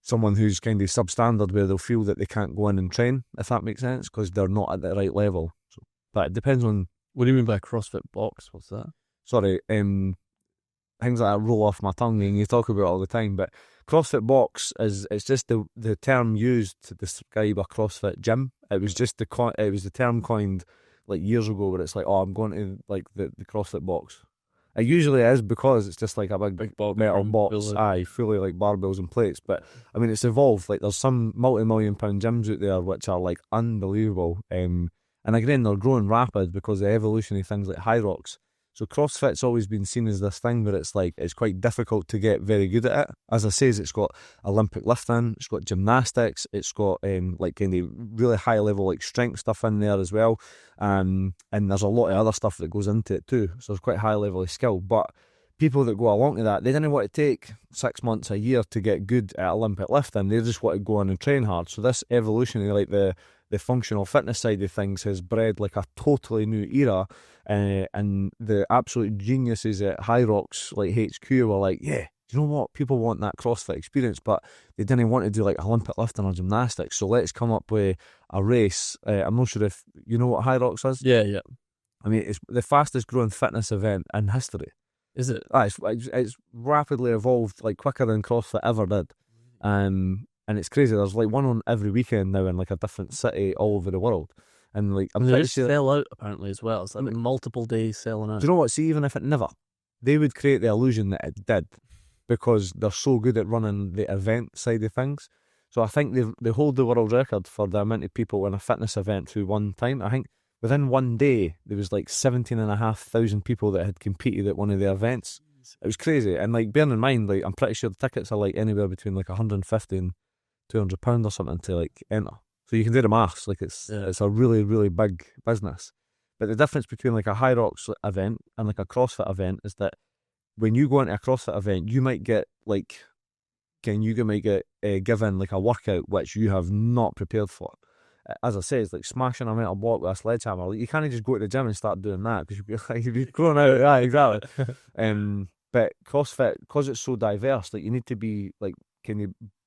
someone who's kind of substandard, where they'll feel that they can't go in and train, if that makes sense, because they're not at the right level. So, but it depends on... What do you mean by CrossFit box? What's that? Sorry, things like that roll off my tongue and you talk about it all the time. But CrossFit box it's just the term used to describe a CrossFit gym. It was just the term coined like years ago, where it's like, oh, I'm going to like the CrossFit box. It usually is because it's just like a big metal box, fully like barbells and plates. But I mean, it's evolved. Like there's some multi-million-pound gyms out there which are like unbelievable. And again, they're growing rapid because of the evolution of things like high rocks. So CrossFit's always been seen as this thing where it's like, it's quite difficult to get very good at it. As I say, it's got Olympic lifting, it's got gymnastics, it's got like kind of really high level like strength stuff in there as well. And there's a lot of other stuff that goes into it too. So it's quite high level of skill. But people that go along to that, they didn't want to take 6 months, a year to get good at Olympic lifting. They just want to go on and train hard. So this evolution of like the functional fitness side of things has bred like a totally new era, and the absolute geniuses at High Rocks like HQ were like, yeah, you know what, people want that CrossFit experience, but they didn't want to do like Olympic lifting or gymnastics, so let's come up with a race. I'm not sure if you know what High Rocks is. Yeah. I mean, it's the fastest growing fitness event in history. Is it? It's rapidly evolved, like quicker than CrossFit ever did. And it's crazy. There's like one on every weekend now in like a different city all over the world. And like, I'm pretty sure, sell out apparently as well. It's like multiple days selling out. do you know what? See, even if it never, they would create the illusion that it did, because they're so good at running the event side of things. So I think they hold the world record for the amount of people in a fitness event through one time. I think within one day there was like 17,500 people that had competed at one of the events. It was crazy. And like, bearing in mind, like, I'm pretty sure the tickets are like anywhere between like £150 and £200 or something to like enter. So you can do the maths. Like it's a really, really big business. But the difference between like a High Rocks event and like a CrossFit event is that when you go into a CrossFit event, you might get given like a workout which you have not prepared for. As I say, it's like smashing a metal block with a sledgehammer. Like, you can't just go to the gym and start doing that, because you'd be going out. Yeah, exactly. But CrossFit, because it's so diverse, like, you need to be like,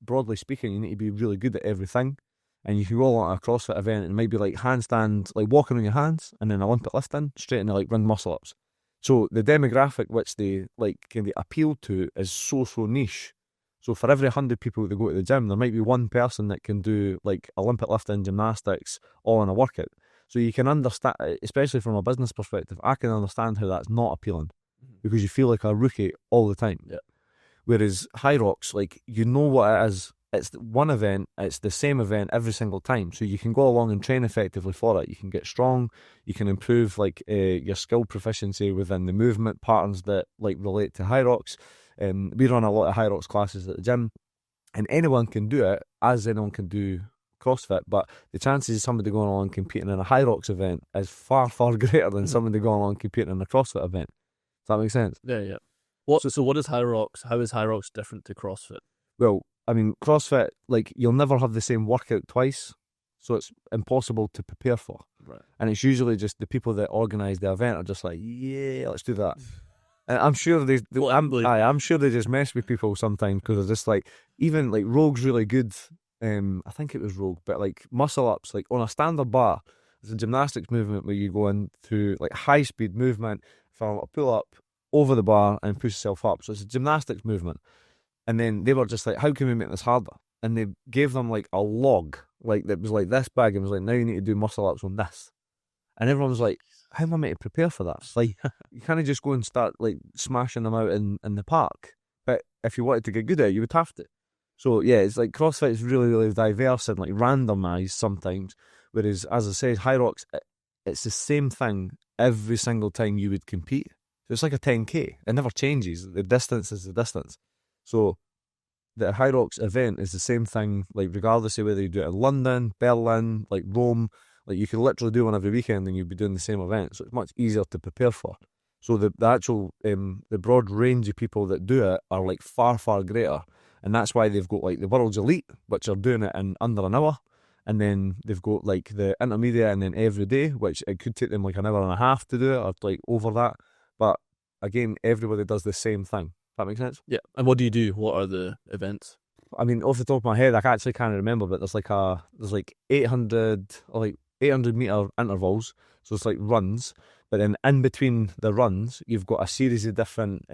broadly speaking, you need to be really good at everything. And you can go along a CrossFit event and maybe like handstand, like walking on your hands, and then Olympic lifting straight into like ring muscle ups. So the demographic which they like can appeal to is so niche. So for every 100 people that go to the gym, there might be one person that can do like Olympic lifting, gymnastics, all in a workout. So you can understand, especially from a business perspective, I can understand how that's not appealing, because you feel like a rookie all the time. Yeah. Whereas High Rocks, like, you know what it is. It's one event, it's the same event every single time. So you can go along and train effectively for it. You can get strong, you can improve like your skill proficiency within the movement patterns that like relate to High Rocks. We run a lot of High Rocks classes at the gym, and anyone can do it, as anyone can do CrossFit, but the chances of somebody going along competing in a High Rocks event is far greater than somebody going along competing in a CrossFit event. Does that make sense? Yeah. So what is High Rocks? How is High Rocks different to CrossFit? Well, I mean, CrossFit, like, you'll never have the same workout twice, so it's impossible to prepare for. Right. And it's usually just the people that organise the event are just like, yeah, let's do that. And I'm sure I'm sure they just mess with people sometimes, because they're just like, even like Rogue's really good. I think it was Rogue, but like muscle ups, like on a standard bar, it's a gymnastics movement where you go into like high speed movement from a pull up over the bar and push yourself up. So it's a gymnastics movement. And then they were just like, how can we make this harder? And they gave them like a log, like that was like this big, and was like, now you need to do muscle ups on this. And everyone was like, how am I meant to prepare for that? Like, you can't just go and start like smashing them out in the park. But if you wanted to get good at it, you would have to. So yeah, it's like CrossFit is really diverse and like randomised sometimes. Whereas, as I said, High Rocks, it's the same thing every single time you would compete. So it's like a 10K. It never changes. The distance is the distance. So the High Rocks event is the same thing, like regardless of whether you do it in London, Berlin, like Rome, like you can literally do one every weekend and you'd be doing the same event. So it's much easier to prepare for. So the actual, the broad range of people that do it are like far greater. And that's why they've got like the world's elite, which are doing it in under an hour. And then they've got like the intermediate and then every day, which it could take them like an hour and a half to do it, or like over that. But again, everybody does the same thing. That makes sense? Yeah. And what do you do? What are the events? I mean, off the top of my head, I actually can't remember, but there's like 800 meter intervals. So it's like runs. But then in between the runs, you've got a series of different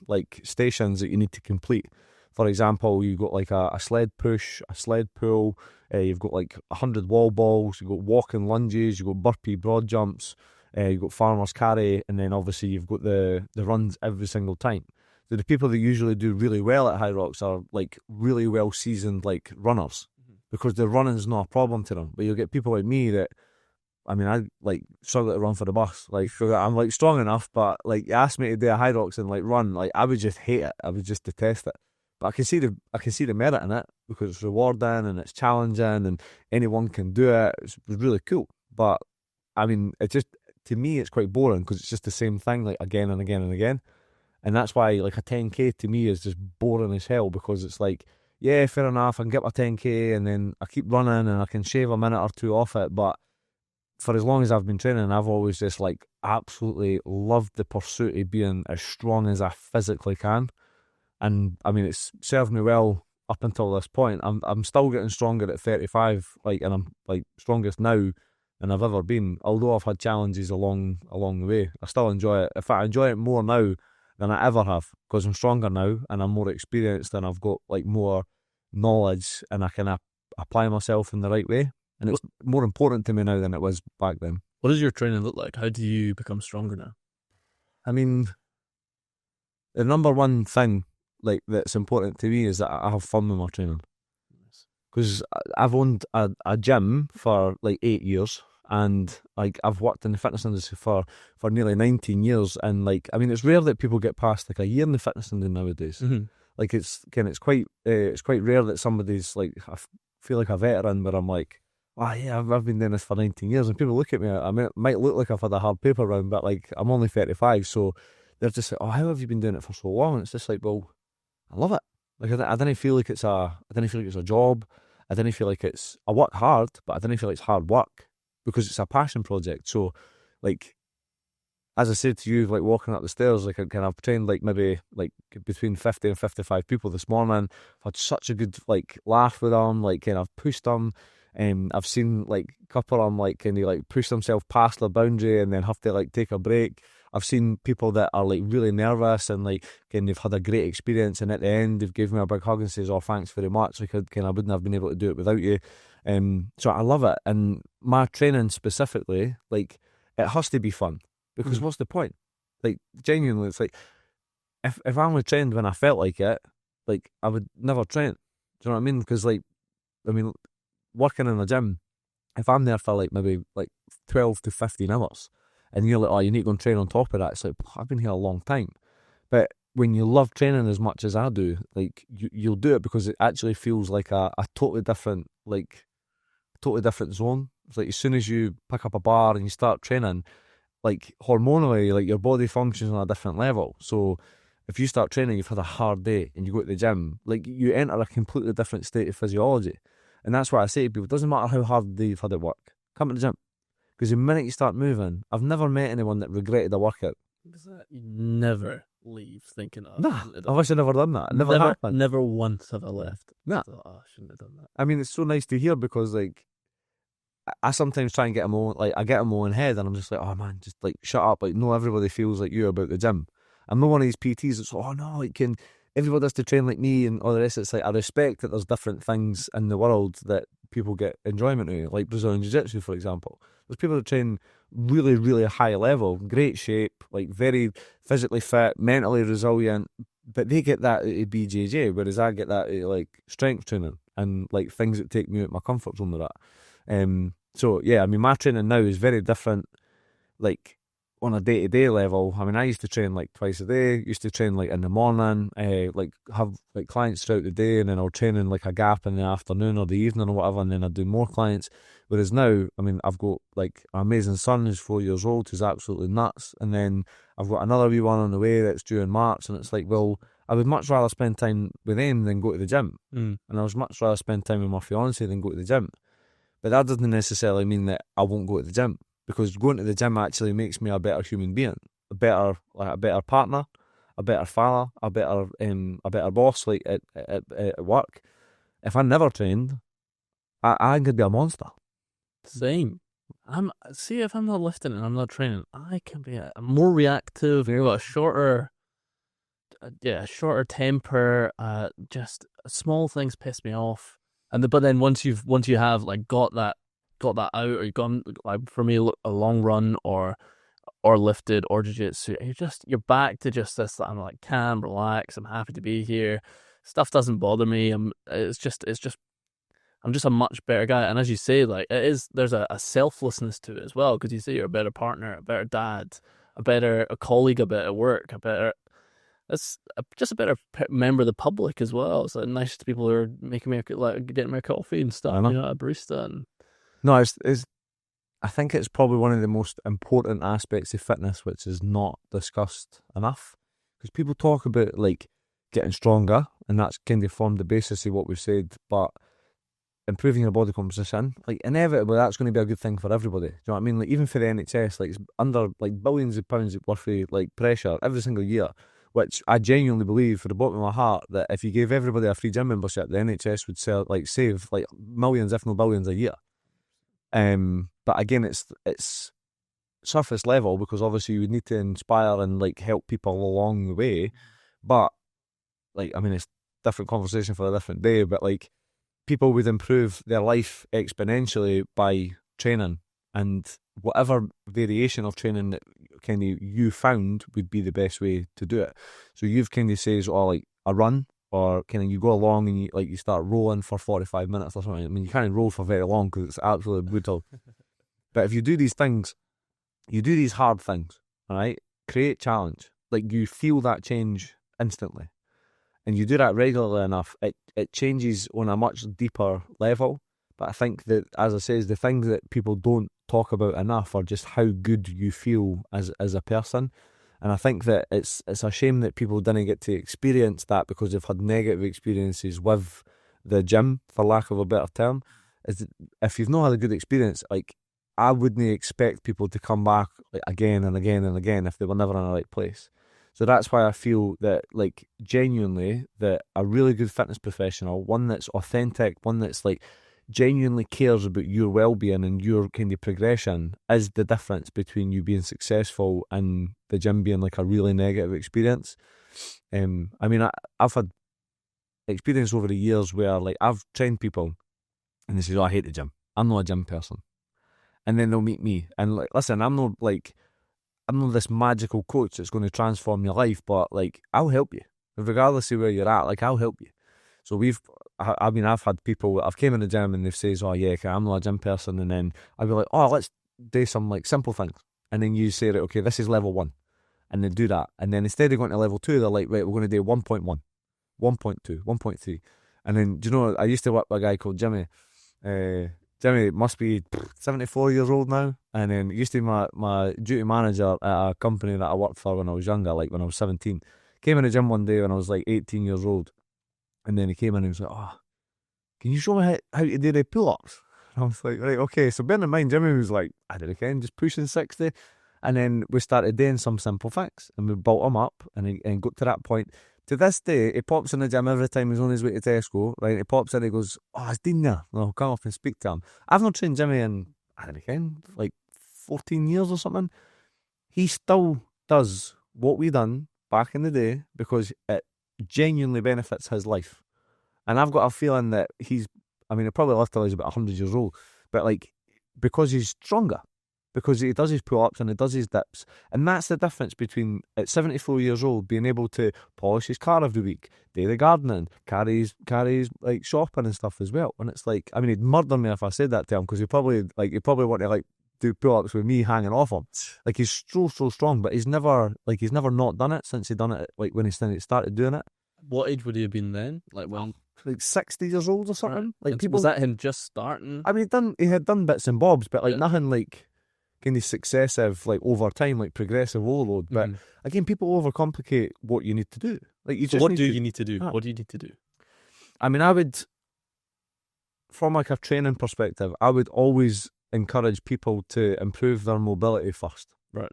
like stations that you need to complete. For example, you've got like a sled push, a sled pull, you've got like 100 wall balls, you've got walking lunges, you've got burpee broad jumps, you've got farmer's carry, and then obviously you've got the runs every single time. So the people that usually do really well at High Rocks are like really well seasoned like runners, because the running's not a problem to them. But you'll get people like me that, I mean, I like struggle to run for the bus. Like, I'm like strong enough, but like you ask me to do a High Rocks and like run, like I would just hate it. I would just detest it. But I can see the merit in it, because it's rewarding and it's challenging and anyone can do it. It's really cool. But I mean, it just, to me, it's quite boring, because it's just the same thing like again and again and again. And that's why like a 10k to me is just boring as hell, because it's like, yeah, fair enough, I can get my 10k and then I keep running and I can shave a minute or two off it. But for as long as I've been training, I've always just like absolutely loved the pursuit of being as strong as I physically can. And I mean, it's served me well up until this point. I'm still getting stronger at 35, like, and I'm like strongest now than I've ever been. Although I've had challenges along the way, I still enjoy it. In fact, I enjoy it more now than I ever have, because I'm stronger now and I'm more experienced and I've got like more knowledge and I can apply myself in the right way. And it's more important to me now than it was back then. What does your training look like? How do you become stronger now? I mean, the number one thing like that's important to me is that I have fun with my training. Because I've owned a gym for like 8 years, and like I've worked in the fitness industry for nearly 19 years, and like, I mean, it's rare that people get past like a year in the fitness industry nowadays. Like it's quite rare that somebody's like, I feel like a veteran, but I'm like, oh yeah, I've been doing this for 19 years, and people look at me, I mean, it might look like I've had a hard paper round, but like I'm only 35, so they're just like, oh, how have you been doing it for so long? And it's just like, well, I love it. Like I didn't feel like it's a job. I didn't feel like I work hard, but I didn't feel like it's hard work, because it's a passion project. So, like, as I said to you, like walking up the stairs, like I've trained like maybe like between 50 and 55 people this morning. I've had such a good like laugh with them, like, and I've pushed them. I've seen like a couple of them like kind of like push themselves past their boundary and then have to like take a break. I've seen people that are like really nervous and like kind of had a great experience, and at the end they've given me a big hug and says, "Oh, thanks very much. Like I wouldn't have been able to do it without you." So I love it, and my training specifically, like it has to be fun, because what's the point? Like genuinely, it's like if I only trained when I felt like it, like I would never train. Do you know what I mean? Because like, I mean, working in a gym, if I'm there for like maybe like 12 to 15 hours, and you're like, oh, you need to go and train on top of that, it's like, I've been here a long time. But when you love training as much as I do, like you'll do it because it actually feels like a totally different zone. It's like as soon as you pick up a bar and you start training, like hormonally, like your body functions on a different level. So if you start training, you've had a hard day and you go to the gym, like you enter a completely different state of physiology. And that's why I say to people, it doesn't matter how hard you've had at work, come to the gym. Because the minute you start moving, I've never met anyone that regretted a workout. You never leave thinking, oh, nah, I wish I'd never done that. Never once have I left. Nah. So, oh, I shouldn't have done that. I mean, it's so nice to hear, because like I sometimes try and get in my own, like I get in my own head and I'm just like, oh man, just like shut up. Like, no, everybody feels like you about the gym. I'm not one of these PTs that's, oh no, like everybody has to train like me and all the rest. It's like, I respect that there's different things in the world that people get enjoyment out of, like Brazilian Jiu-Jitsu, for example. There's people that train really, really high level, great shape, like very physically fit, mentally resilient, but they get that out of BJJ, whereas I get that out of like strength training and like things that take me out of my comfort zone with that. So yeah, I mean, my training now is very different, like on a day-to-day level. I mean, I used to train like twice a day, used to train like in the morning, like have like clients throughout the day, and then I'll train in like a gap in the afternoon or the evening or whatever, and then I'd do more clients. Whereas now, I mean, I've got like an amazing son who's 4 years old, who's absolutely nuts, and then I've got another wee one on the way that's due in March, and it's like, well, I would much rather spend time with him than go to the gym. And I would much rather spend time with my fiance than go to the gym. But that doesn't necessarily mean that I won't go to the gym, because going to the gym actually makes me a better human being, a better partner, a better father, a better boss, like at work. If I never trained, I could be a monster. Same. See, if I'm not lifting and I'm not training, I can be more reactive. You've got shorter temper. Just small things piss me off, but then once you have like got that out, or you've gone, like for me, a long run or lifted or jiu-jitsu, you're back to just this. I'm like calm, relax. I'm happy to be here. Stuff doesn't bother me. I'm just a much better guy. And as you say, like there's a selflessness to it as well, because you say you're a better partner, a better dad, a colleague, a better work, just a better member of the public as well. It's like nice to people who are making me getting me coffee and stuff. You know, a barista. And no, it's. I think it's probably one of the most important aspects of fitness, which is not discussed enough, because people talk about like getting stronger, and that's kind of formed the basis of what we've said, but improving your body composition, like inevitably that's going to be a good thing for everybody. Do you know what I mean? Like even for the NHS, like it's under like billions of pounds worth of like pressure every single year, which I genuinely believe, for the bottom of my heart, that if you gave everybody a free gym membership, the NHS would save like millions, if not billions, a year. But again, it's surface level, because obviously you would need to inspire and like help people along the way. But like, I mean, it's a different conversation for a different day. But like, people would improve their life exponentially by training, and whatever variation of training that kind of you found would be the best way to do it. So you've kind of says, like a run, or kind of you go along and you start rolling for 45 minutes or something. I mean, you can't roll for very long because it's absolutely brutal. But if you do these things, you do these hard things, all right? Create challenge. Like you feel that change instantly. And you do that regularly enough, it changes on a much deeper level. But I think that, as I say, the things that people don't talk about enough are just how good you feel as a person. And I think that it's a shame that people didn't get to experience that because they've had negative experiences with the gym, for lack of a better term. Is that if you've not had a good experience, like I wouldn't expect people to come back like again and again and again if they were never in the right place. So that's why I feel that, like, genuinely, that a really good fitness professional, one that's authentic, one that's like genuinely cares about your well-being and your kind of progression, is the difference between you being successful and the gym being like a really negative experience. I mean, I've had experience over the years where like I've trained people and they say, "Oh, I hate the gym. I'm not a gym person." And then they'll meet me and like, listen, I'm not this magical coach that's going to transform your life, but like I'll help you regardless of where you're at. Like I'll help you. So I've had people that I've came in the gym and they've says, "Oh yeah, I'm not a gym person," and then I'll be like, "Oh, let's do some like simple things," and then you say, "Right, okay, this is level 1," and they do that, and then instead of going to level 2, they're like, "Right, we're going to do 1.1, 1.2, 1.3," and then, do you know, I used to work with a guy called Jimmy. Jimmy must be 74 years old now, and then used to be my duty manager at a company that I worked for when I was younger, like when I was 17. Came in the gym one day when I was like 18 years old, and then he came in and he was like, "Oh, can you show me how to do the pull-ups?" And I was like, "Right, okay." So bearing in mind, Jimmy was like, I don't know, just pushing 60, and then we started doing some simple things, and we built him up, and got to that point. To this day, he pops in the gym every time he's on his way to Tesco, right? He pops in, he goes, "Oh, it's Dean there." And I'll come up and speak to him. I've not trained Jimmy in, I don't know, like 14 years or something. He still does what we done back in the day because it genuinely benefits his life. And I've got a feeling that he'll probably live till he's about 100 years old, but like, because he's stronger. Because he does his pull-ups and he does his dips. And that's the difference between, at 74 years old, being able to polish his car every week, do the gardening, carry his like shopping and stuff as well. And it's like, I mean, he'd murder me if I said that to him, because he'd probably want to like do pull-ups with me hanging off him. Like, he's so strong, but he's never not done it since he done it, like when he started doing it. What age would he have been then? Like, well, like 60 years old or something. Right. Like, was that him just starting? I mean, he had done bits and bobs, but like nothing like kind of successive, like over time, like progressive overload. But again, people overcomplicate what you need to do. Like, what do you need to do? What do you need to do? I mean, I would, from like a training perspective, I would always encourage people to improve their mobility first. Right.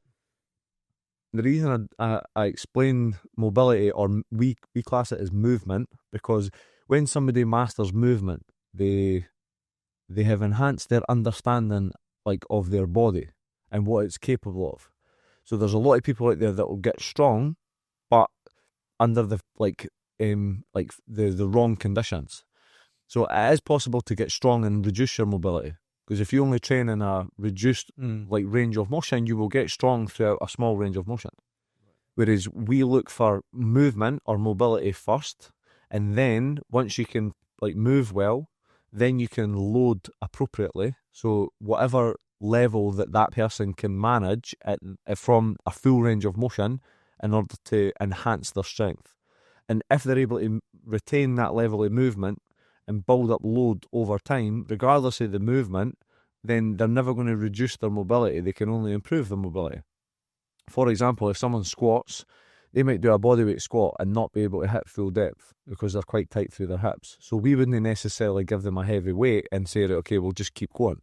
The reason I explain mobility, or we class it as movement, because when somebody masters movement, they have enhanced their understanding like of their body and what it's capable of. So there's a lot of people out there that will get strong, but under the the wrong conditions. So it is possible to get strong and reduce your mobility, because if you only train in a reduced range of motion, you will get strong throughout a small range of motion. Whereas we look for movement or mobility first, and then once you can move well, then you can load appropriately. So whatever level that person can manage from a full range of motion in order to enhance their strength. And if they're able to retain that level of movement and build up load over time, regardless of the movement, then they're never going to reduce their mobility. They can only improve their mobility. For example, if someone squats, they might do a bodyweight squat and not be able to hit full depth because they're quite tight through their hips. So we wouldn't necessarily give them a heavy weight and say, okay, we'll just keep going.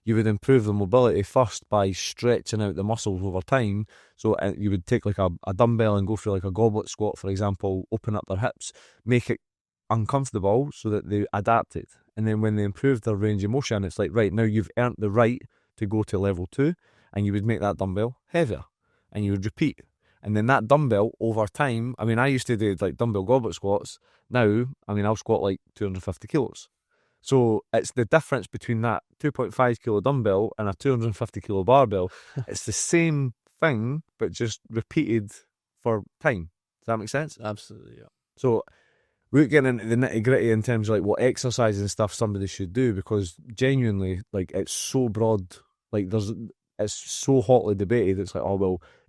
You would improve the mobility first by stretching out the muscles over time. So you would take a dumbbell and go through a goblet squat, for example, open up their hips, make it uncomfortable so that they adapt it. And then when they improve their range of motion, it's right, now you've earned the right to go to level 2, and you would make that dumbbell heavier and you would repeat. And then that dumbbell over time, I used to do dumbbell goblet squats. Now, I'll squat 250 kilos. So it's the difference between that 2.5 kilo dumbbell and a 250 kilo barbell. It's the same thing, but just repeated for time. Does that make sense? Absolutely, yeah. So we're getting into the nitty gritty in terms of what exercise and stuff somebody should do, because genuinely, it's so broad. It's so hotly debated. It's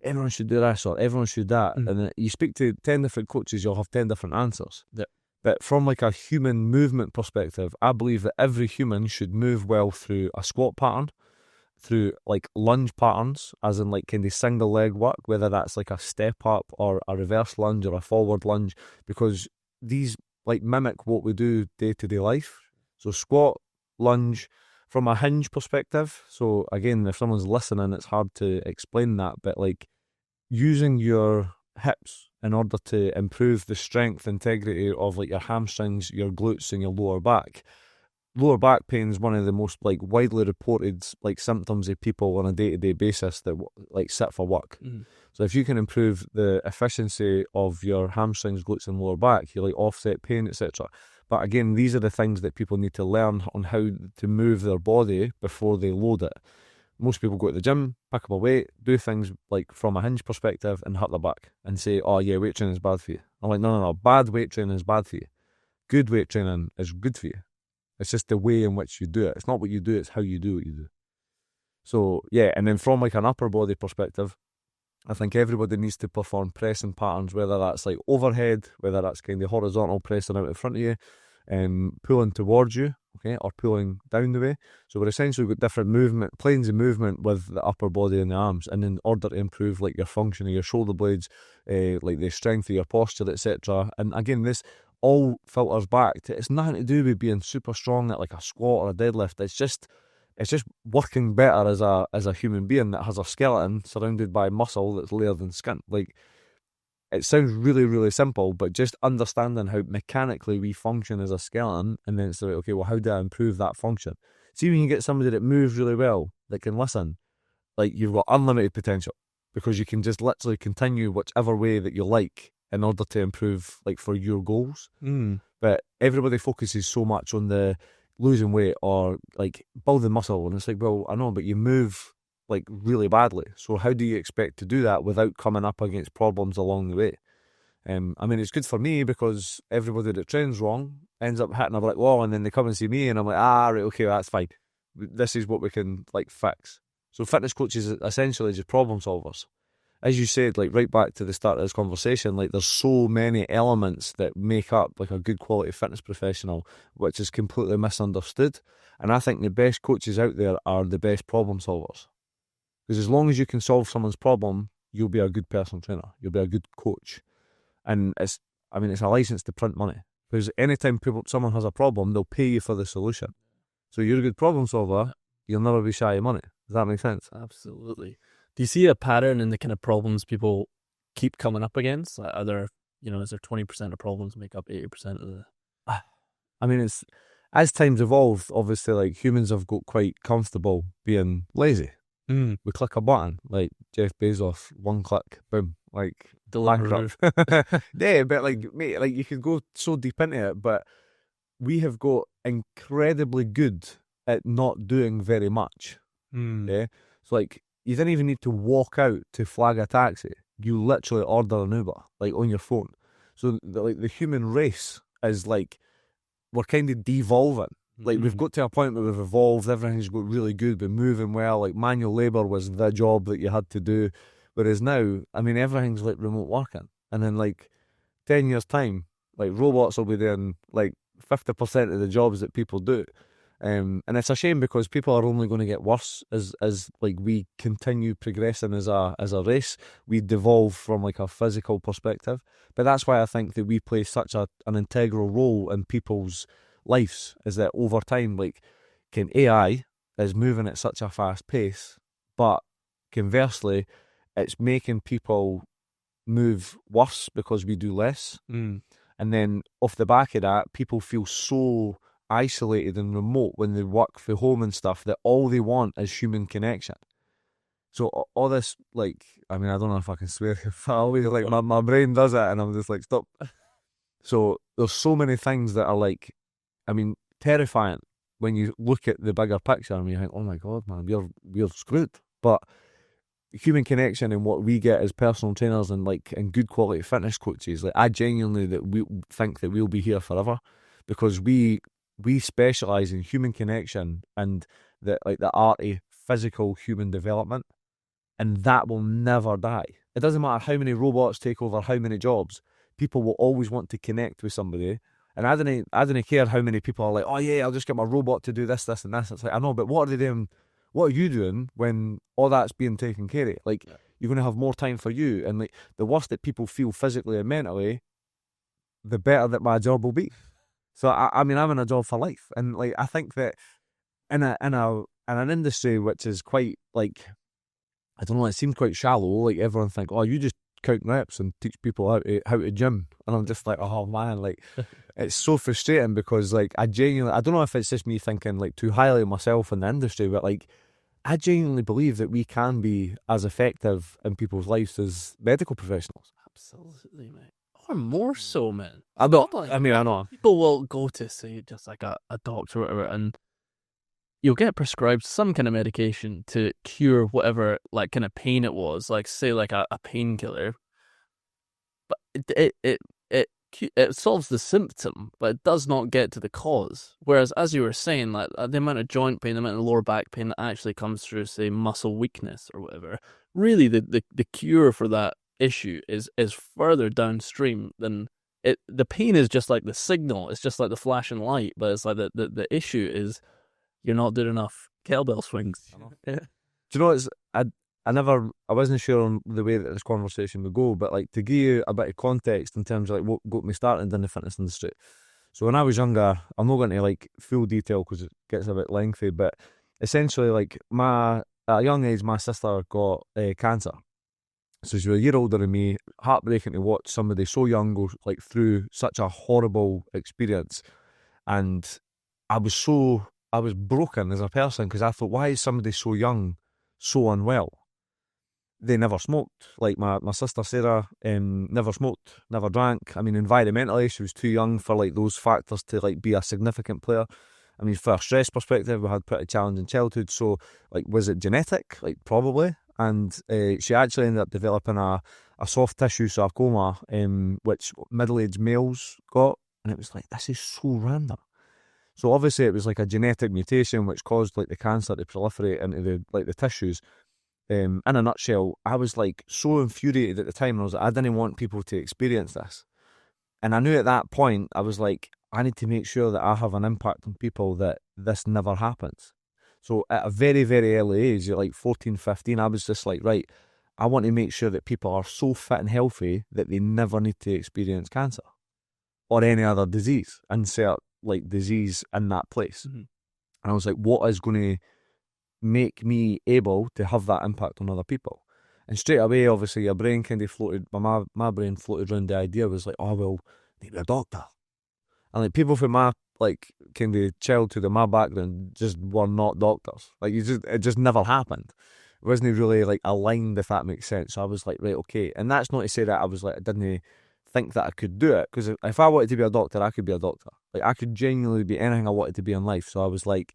everyone should do this or everyone should that. And then you speak to 10 different coaches, you'll have 10 different answers. Yep. But from a human movement perspective, I believe that every human should move well through a squat pattern, through lunge patterns, as in kind of single leg work, whether that's a step up or a reverse lunge or a forward lunge, because these mimic what we do day to day life. So squat, lunge, from a hinge perspective. So again, if someone's listening, it's hard to explain that, but using your hips in order to improve the strength, integrity of your hamstrings, your glutes, and your lower back. Lower back pain is one of the most widely reported symptoms of people on a day-to-day basis that sit for work. So if you can improve the efficiency of your hamstrings, glutes, and lower back, you offset pain, etc. But again, these are the things that people need to learn on how to move their body before they load it. Most people go to the gym, pick up a weight, do things from a hinge perspective and hurt their back and say, oh yeah, weight training is bad for you. I'm no, bad weight training is bad for you. Good weight training is good for you. It's just the way in which you do it. It's not what you do, it's how you do what you do. So yeah, and then from an upper body perspective, I think everybody needs to perform pressing patterns, whether that's overhead, whether that's kind of horizontal pressing out in front of you, pulling towards you, okay, or pulling down the way. So we're essentially got different movement, planes of movement with the upper body and the arms, and in order to improve your function of your shoulder blades, the strength of your posture, etc. And again, this all filters back to, it's nothing to do with being super strong at a squat or a deadlift. It's just working better as a human being that has a skeleton surrounded by muscle that's layered in skin. It sounds really, really simple, but just understanding how mechanically we function as a skeleton, and then it's okay, well, how do I improve that function? See, when you get somebody that moves really well, that can listen, you've got unlimited potential, because you can just literally continue whichever way that you like in order to improve, for your goals. But everybody focuses so much on the losing weight or building muscle, and it's well, I know, but you move really badly, so how do you expect to do that without coming up against problems along the way? It's good for me, because everybody that trains wrong ends up hitting a brick wall, and then they come and see me and I'm right, okay, that's fine, this is what we can fix. So fitness coaches are essentially just problem solvers. As you said, right back to the start of this conversation, there's so many elements that make up a good quality fitness professional, which is completely misunderstood. And I think the best coaches out there are the best problem solvers. Because as long as you can solve someone's problem, you'll be a good personal trainer. You'll be a good coach. And it's a license to print money. Because anytime someone has a problem, they'll pay you for the solution. So you're a good problem solver, you'll never be shy of money. Does that make sense? Absolutely. Do you see a pattern in the kind of problems people keep coming up against? Are there, is there 20% of problems make up 80% of the... as time's evolved, obviously, like, humans have got quite comfortable being lazy. We click a button, like Jeff Bezos, one click, boom, like bankrupt. Yeah, but like, mate, like, you could go so deep into it, but we have got incredibly good at not doing very much. Yeah, so like, you didn't even need to walk out to flag a taxi. You literally order an Uber, like, on your phone. So the human race is like, we're kind of devolving. Like, we've got to a point where we've evolved, everything's got really good, we're moving well, like, manual labour was the job that you had to do, whereas now, I mean, everything's like remote working, and in like 10 years' time, like, robots will be doing like 50% of the jobs that people do, and it's a shame, because people are only going to get worse as like, we continue progressing as a race. We devolve from like a physical perspective, but that's why I think that we play such an integral role in people's lives, is that over time, like, AI is moving at such a fast pace, but conversely, it's making people move worse because we do less. And then off the back of that, people feel so isolated and remote when they work from home and stuff, that all they want is human connection. So all this, like, I mean, I don't know if I can swear, I always, like, my brain does it, and I'm just like, stop. So there's so many things that are like, I mean, terrifying when you look at the bigger picture and you think, oh my God, man, we're screwed. But human connection and what we get as personal trainers and like, and good quality fitness coaches, like, I genuinely think that we'll be here forever, because we specialise in human connection and the arty physical human development, and that will never die. It doesn't matter how many robots take over how many jobs, people will always want to connect with somebody. And I didn't care how many people are like, oh yeah, I'll just get my robot to do this, this and this. It's like, I know, but what are they doing? What are you doing when all that's being taken care of? Like, you're going to have more time for you. And like, the worse that people feel physically and mentally, the better that my job will be. So I mean, I'm in a job for life. And like, I think that in an industry which is quite, like, I don't know, it seems quite shallow. Like, everyone think, oh, you just count reps and teach people how to gym. And I'm just like, oh man, like, it's so frustrating, because like, I don't know if it's just me thinking like too highly of myself in the industry, but like, I genuinely believe that we can be as effective in people's lives as medical professionals. Absolutely, mate. Or more so, man. I know. People will go to, say, just like a doctor or whatever, and you'll get prescribed some kind of medication to cure whatever, like, kind of pain it was, like, say, like a painkiller. But it solves the symptom, but it does not get to the cause. Whereas, as you were saying, like, the amount of joint pain, the amount of lower back pain that actually comes through, say, muscle weakness or whatever, really the cure for that issue is further downstream than it. The pain is just like the signal, it's just like the flashing light, but it's like the issue is you're not doing enough kettlebell swings. Yeah. Do you know, I wasn't sure on the way that this conversation would go, but like, to give you a bit of context in terms of like what got me started in the fitness industry. So when I was younger, I'm not going to like full detail because it gets a bit lengthy, but essentially, like, at a young age, my sister got cancer. So she was a year older than me. Heartbreaking to watch somebody so young go like through such a horrible experience, and I was broken as a person, because I thought, why is somebody so young so unwell? They never smoked. Like, my sister Sarah never smoked, never drank. I mean, environmentally, she was too young for like those factors to like be a significant player. I mean, for a stress perspective, we had pretty challenging childhood. So like, was it genetic? Like, probably. And she actually ended up developing a soft tissue sarcoma, which middle-aged males got. And it was like, this is so random. So obviously it was like a genetic mutation which caused like the cancer to proliferate into the tissues. In a nutshell, I was like so infuriated at the time. I was like, I didn't want people to experience this. And I knew at that point, I was like, I need to make sure that I have an impact on people, that this never happens. So at a very, very early age, like 14, 15, I was just like, right, I want to make sure that people are so fit and healthy that they never need to experience cancer or any other disease, insert like disease in that place. And I was like, what is going to make me able to have that impact on other people? And straight away, obviously, your brain kind of floated, my brain floated around the idea, was like, oh, well, maybe a doctor. And like, people from my like kind of childhood in my background just were not doctors. Like it just never happened. It wasn't really like aligned, if that makes sense. So I was like, right, okay. And that's not to say that I was like, I didn't think that I could do it, because if I wanted to be a doctor, I could be a doctor. Like I could genuinely be anything I wanted to be in life. So I was like,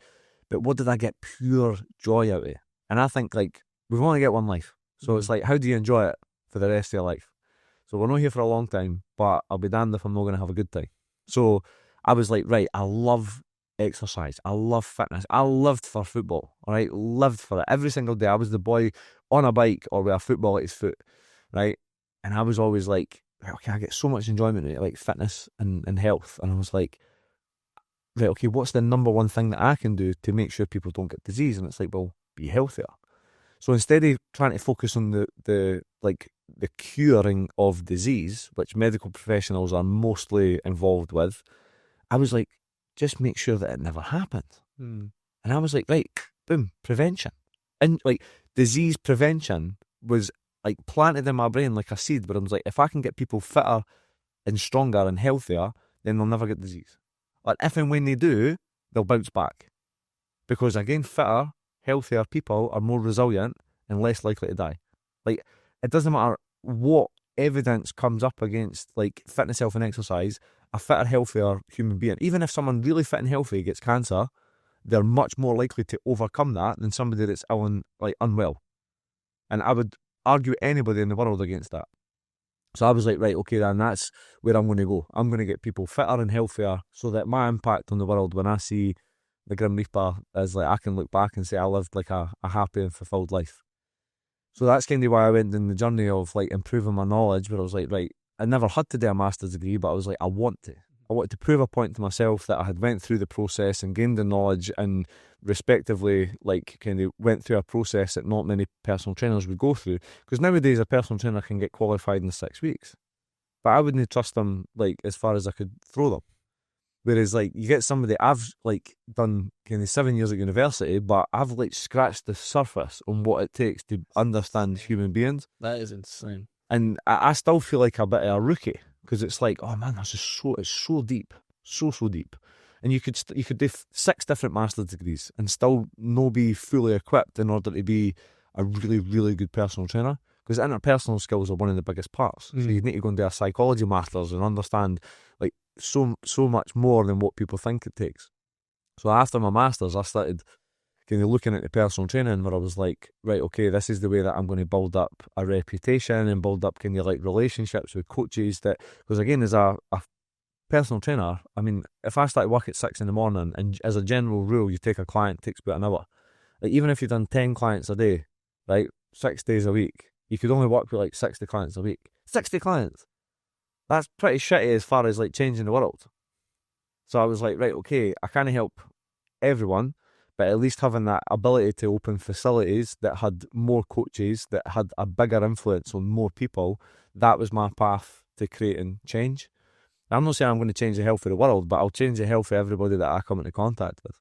but what did I get pure joy out of? And I think like we've only got one life. So it's like, how do you enjoy it for the rest of your life? So we're not here for a long time, but I'll be damned if I'm not going to have a good time. So I was like, right, I love exercise. I love fitness. I lived for football, all right? Lived for it. Every single day I was the boy on a bike or with a football at his foot, right? And I was always like, right, okay, I get so much enjoyment out of like fitness and health. And I was like, right, okay, what's the number one thing that I can do to make sure people don't get disease? And it's like, well, be healthier. So instead of trying to focus on the curing of disease, which medical professionals are mostly involved with, I was like, just make sure that it never happened. And I was like, right, boom, prevention. And like disease prevention was like planted in my brain like a seed, where I was like, if I can get people fitter and stronger and healthier, then they'll never get disease. Like if and when they do, they'll bounce back. Because again, fitter, healthier people are more resilient and less likely to die. Like, it doesn't matter what evidence comes up against like fitness, health and exercise, a fitter, healthier human being, even if someone really fit and healthy gets cancer, they're much more likely to overcome that than somebody that's ill and like unwell. And I would argue anybody in the world against that. So I was like, right, okay, then that's where I'm going to go. I'm going to get people fitter and healthier so that my impact on the world when I see the Grim Reaper is like, I can look back and say I lived like a happy and fulfilled life. So that's kind of why I went in the journey of like improving my knowledge, where I was like, right, I never had to do a master's degree, but I was like, I wanted to prove a point to myself that I had went through the process and gained the knowledge and respectively like kind of went through a process that not many personal trainers would go through. Because nowadays a personal trainer can get qualified in 6 weeks, but I wouldn't trust them like as far as I could throw them. Whereas like you get somebody, I've like done kind of 7 years at university, but I've like scratched the surface on what it takes to understand human beings. That is insane. And I still feel like a bit of a rookie, because it's like, oh man, it's so deep, so deep. And you could do 6 different master's degrees and still not be fully equipped in order to be a really, really good personal trainer. Because interpersonal skills are one of the biggest parts. So you need to go and do a psychology master's and understand like so much more than what people think it takes. So after my master's, I started kind of looking at the personal training, where I was like, right, okay, this is the way that I'm going to build up a reputation and build up kind of like relationships with coaches. That, because again, as a personal trainer, I mean, if I start work at 6 in the morning, and as a general rule, you take a client, it takes about an hour. Like even if you've done 10 clients a day, right, 6 days a week, you could only work with like 60 clients a week. 60 clients! That's pretty shitty as far as like changing the world. So I was like, right, okay, I can't help everyone, but at least having that ability to open facilities that had more coaches, that had a bigger influence on more people, that was my path to creating change. I'm not saying I'm going to change the health of the world, but I'll change the health of everybody that I come into contact with.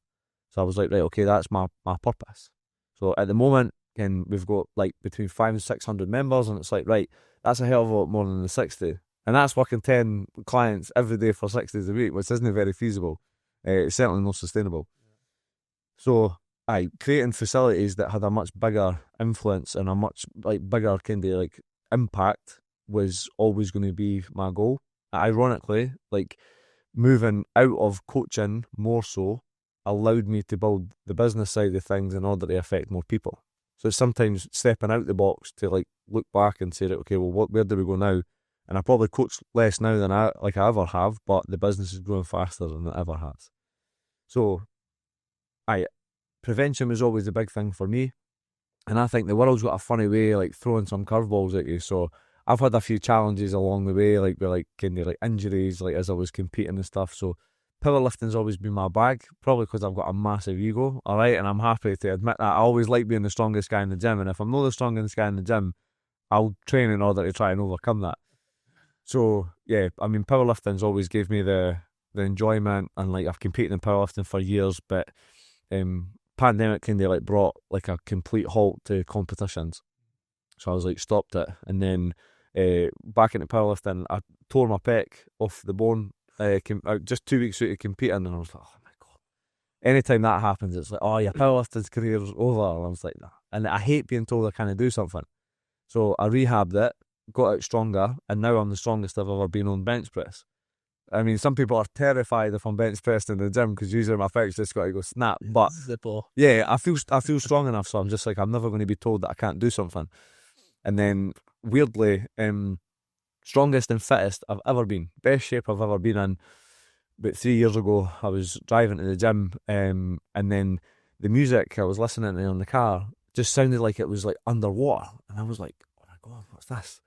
So I was like, right, okay, that's my purpose. So at the moment, again, we've got like between 500 and 600 members, and it's like, right, that's a hell of a lot more than the 60. And that's working 10 clients every day for 6 days a week, which isn't very feasible. It's certainly not sustainable. So, creating facilities that had a much bigger influence and a much like bigger kind of like impact was always going to be my goal. Ironically, like moving out of coaching more so allowed me to build the business side of things in order to affect more people. So it's sometimes stepping out the box to like look back and say, okay, well, where do we go now? And I probably coach less now than I ever have, but the business is growing faster than it ever has. So, prevention was always the big thing for me. And I think the world's got a funny way, like throwing some curveballs at you. So I've had a few challenges along the way, like with like kind of like injuries, like as I was competing and stuff. So powerlifting's always been my bag, probably because I've got a massive ego, all right? And I'm happy to admit that. I always like being the strongest guy in the gym. And if I'm not the strongest guy in the gym, I'll train in order to try and overcome that. So, yeah, I mean, powerlifting's always gave me the enjoyment, and like I've competed in powerlifting for years, but pandemic kind of like brought like a complete halt to competitions. So I was like, stopped it. And then back into powerlifting, I tore my pec off the bone just 2 weeks out of competing, and I was like, oh my God. Anytime that happens, it's like, oh, your powerlifting's career's over. And I was like, nah. And I hate being told I can't do something. So I rehabbed it, got out stronger, and now I'm the strongest I've ever been on bench press. I mean, some people are terrified if I'm bench pressed in the gym because usually my fetch just got to go snap. But yeah, I feel strong enough, so I'm just like, I'm never going to be told that I can't do something. And then weirdly, strongest and fittest I've ever been, best shape I've ever been in. About 3 years ago, I was driving to the gym, and then the music I was listening to in the car just sounded like it was like underwater, and I was like, oh my God, what's this?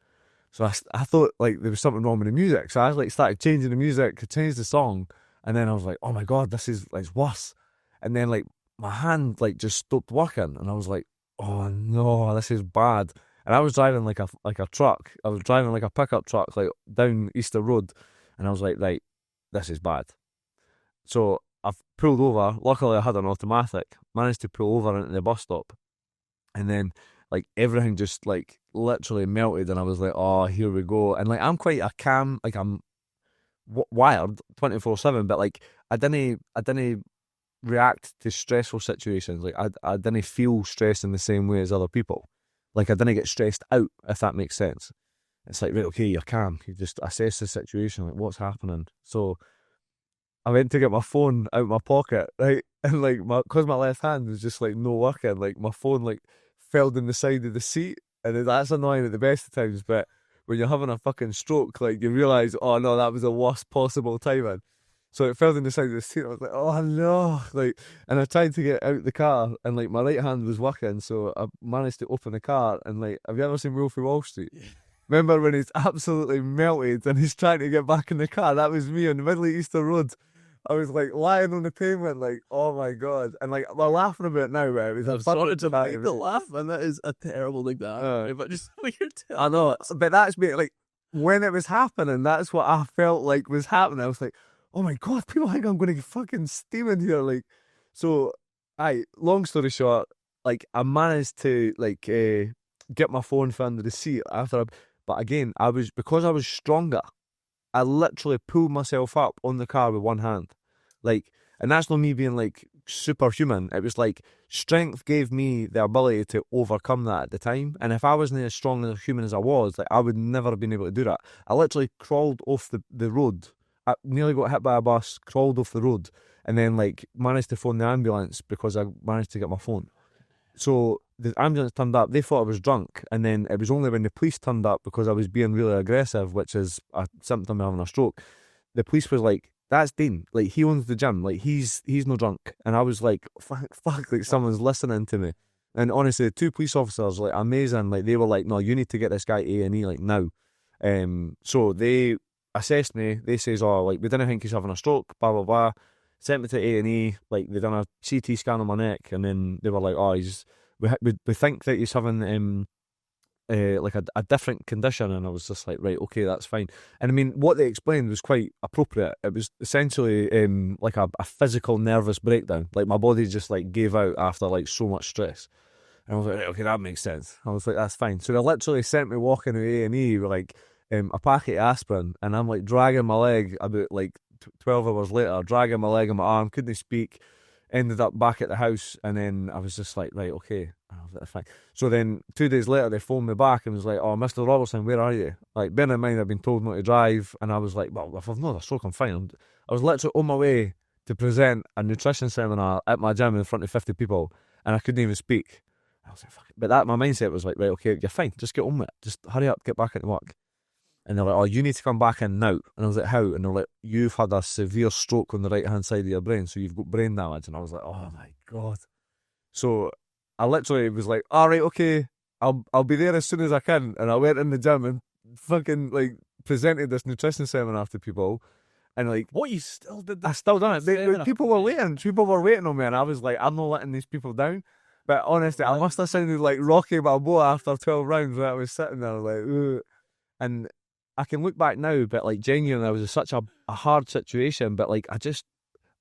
So I thought like there was something wrong with the music, so I like started changing the music, changed the song, and then I was like, oh my God, this is like worse. And then like my hand like just stopped working, and I was like, oh no, this is bad. And I was driving like a truck. I was driving like a pickup truck like down Easter Road, and I was like, right, this is bad. So I've pulled over. Luckily I had an automatic, managed to pull over into the bus stop, and then like everything just like literally melted, and I was like, oh, here we go. And like I'm quite a calm, like I'm wired 24/7, but like I didn't react to stressful situations. Like I didn't feel stress in the same way as other people. Like I didn't get stressed out, if that makes sense. It's like, right, okay, you're calm. You just assess the situation, like what's happening. So I went to get my phone out of my pocket, right, and like because my left hand was just like no working, like my phone like fell down the side of the seat, and that's annoying at the best of times. But when you're having a fucking stroke, like you realise, oh no, that was the worst possible timing. So it fell down the side of the seat. I was like, oh no, like, and I tried to get out the car, and like my right hand was working, so I managed to open the car. And like, have you ever seen Wolf of Wall Street? Yeah. Remember when he's absolutely melted and he's trying to get back in the car? That was me on the middle of Easter Road. I was like lying on the pavement, like, oh my God. And like, we're laughing about it now, but it was I've started to make the laugh, and that is a terrible thing to happen. But just like you're telling, I know, but that's me, like, when it was happening, that's what I felt like was happening. I was like, oh my God, people think I'm going to fucking steam in here. Like, so, long story short, like, I managed to, like, get my phone from under the seat after but again, because I was stronger, I literally pulled myself up on the car with one hand. Like, and that's not me being like superhuman. It was like strength gave me the ability to overcome that at the time. And if I wasn't as strong as a human as I was, like I would never have been able to do that. I literally crawled off the road. I nearly got hit by a bus, crawled off the road, and then like managed to phone the ambulance because I managed to get my phone. So the ambulance turned up, they thought I was drunk, and then it was only when the police turned up, because I was being really aggressive, which is a symptom of having a stroke. The police was like, that's Dean, like he owns the gym, like he's no drunk. And I was like, fuck, like someone's listening to me. And honestly, the two police officers, like amazing, like they were like, no, you need to get this guy A&E like now. So they assessed me, they says, oh, like we didn't think he's having a stroke, blah blah blah. Sent me to A&E, like they done a CT scan on my neck, and then they were like, oh, we think that he's having like a different condition. And I was just like, right, okay, that's fine. And I mean, what they explained was quite appropriate. It was essentially like a physical nervous breakdown. Like my body just like gave out after like so much stress. And I was like, right, okay, that makes sense. I was like, that's fine. So they literally sent me walking to A&E with like a packet of aspirin, and I'm like dragging my leg about like 12 hours later, dragging my leg and my arm, couldn't speak, ended up back at the house. And then I was just like, right, okay, that's fine. So then 2 days later they phoned me back and was like, oh, Mr. Robertson, where are you? Like, bear in mind I've been told not to drive. And I was like, well, if I've not a stroke, I'm fine. I was literally on my way to present a nutrition seminar at my gym in front of 50 people, and I couldn't even speak. I was like, fuck it. But my mindset was like, right, okay, you're fine, just get on with it, just hurry up, get back into work. And they're like, oh, you need to come back in now. And I was like, how? And they're like, you've had a severe stroke on the right-hand side of your brain, so you've got brain damage. And I was like, oh my God. So I literally was like, all right, okay, I'll be there as soon as I can. And I went in the gym and fucking like presented this nutrition seminar to people. And like, what, you still did that? I still done it. People were waiting. People were waiting on me. And I was like, I'm not letting these people down. But honestly, I must have sounded like Rocky Balboa after 12 rounds when I was sitting there like, ugh. And I can look back now, but like genuinely, it was such a hard situation. But like, I just,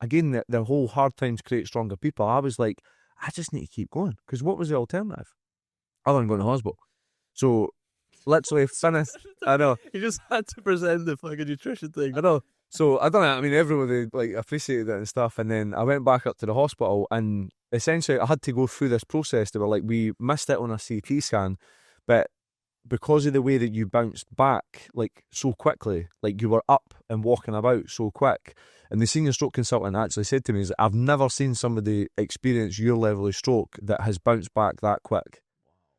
again, the whole hard times create stronger people. I was like, I just need to keep going, because what was the alternative other than going to hospital? So literally finished. I know. You just had to present the fucking nutrition thing. I know. So I don't know. I mean, everybody like appreciated it and stuff. And then I went back up to the hospital, and essentially I had to go through this process. They were like, we missed it on a CT scan, but because of the way that you bounced back like so quickly, like you were up and walking about so quick. And the senior stroke consultant actually said to me, is I've never seen somebody experience your level of stroke that has bounced back that quick.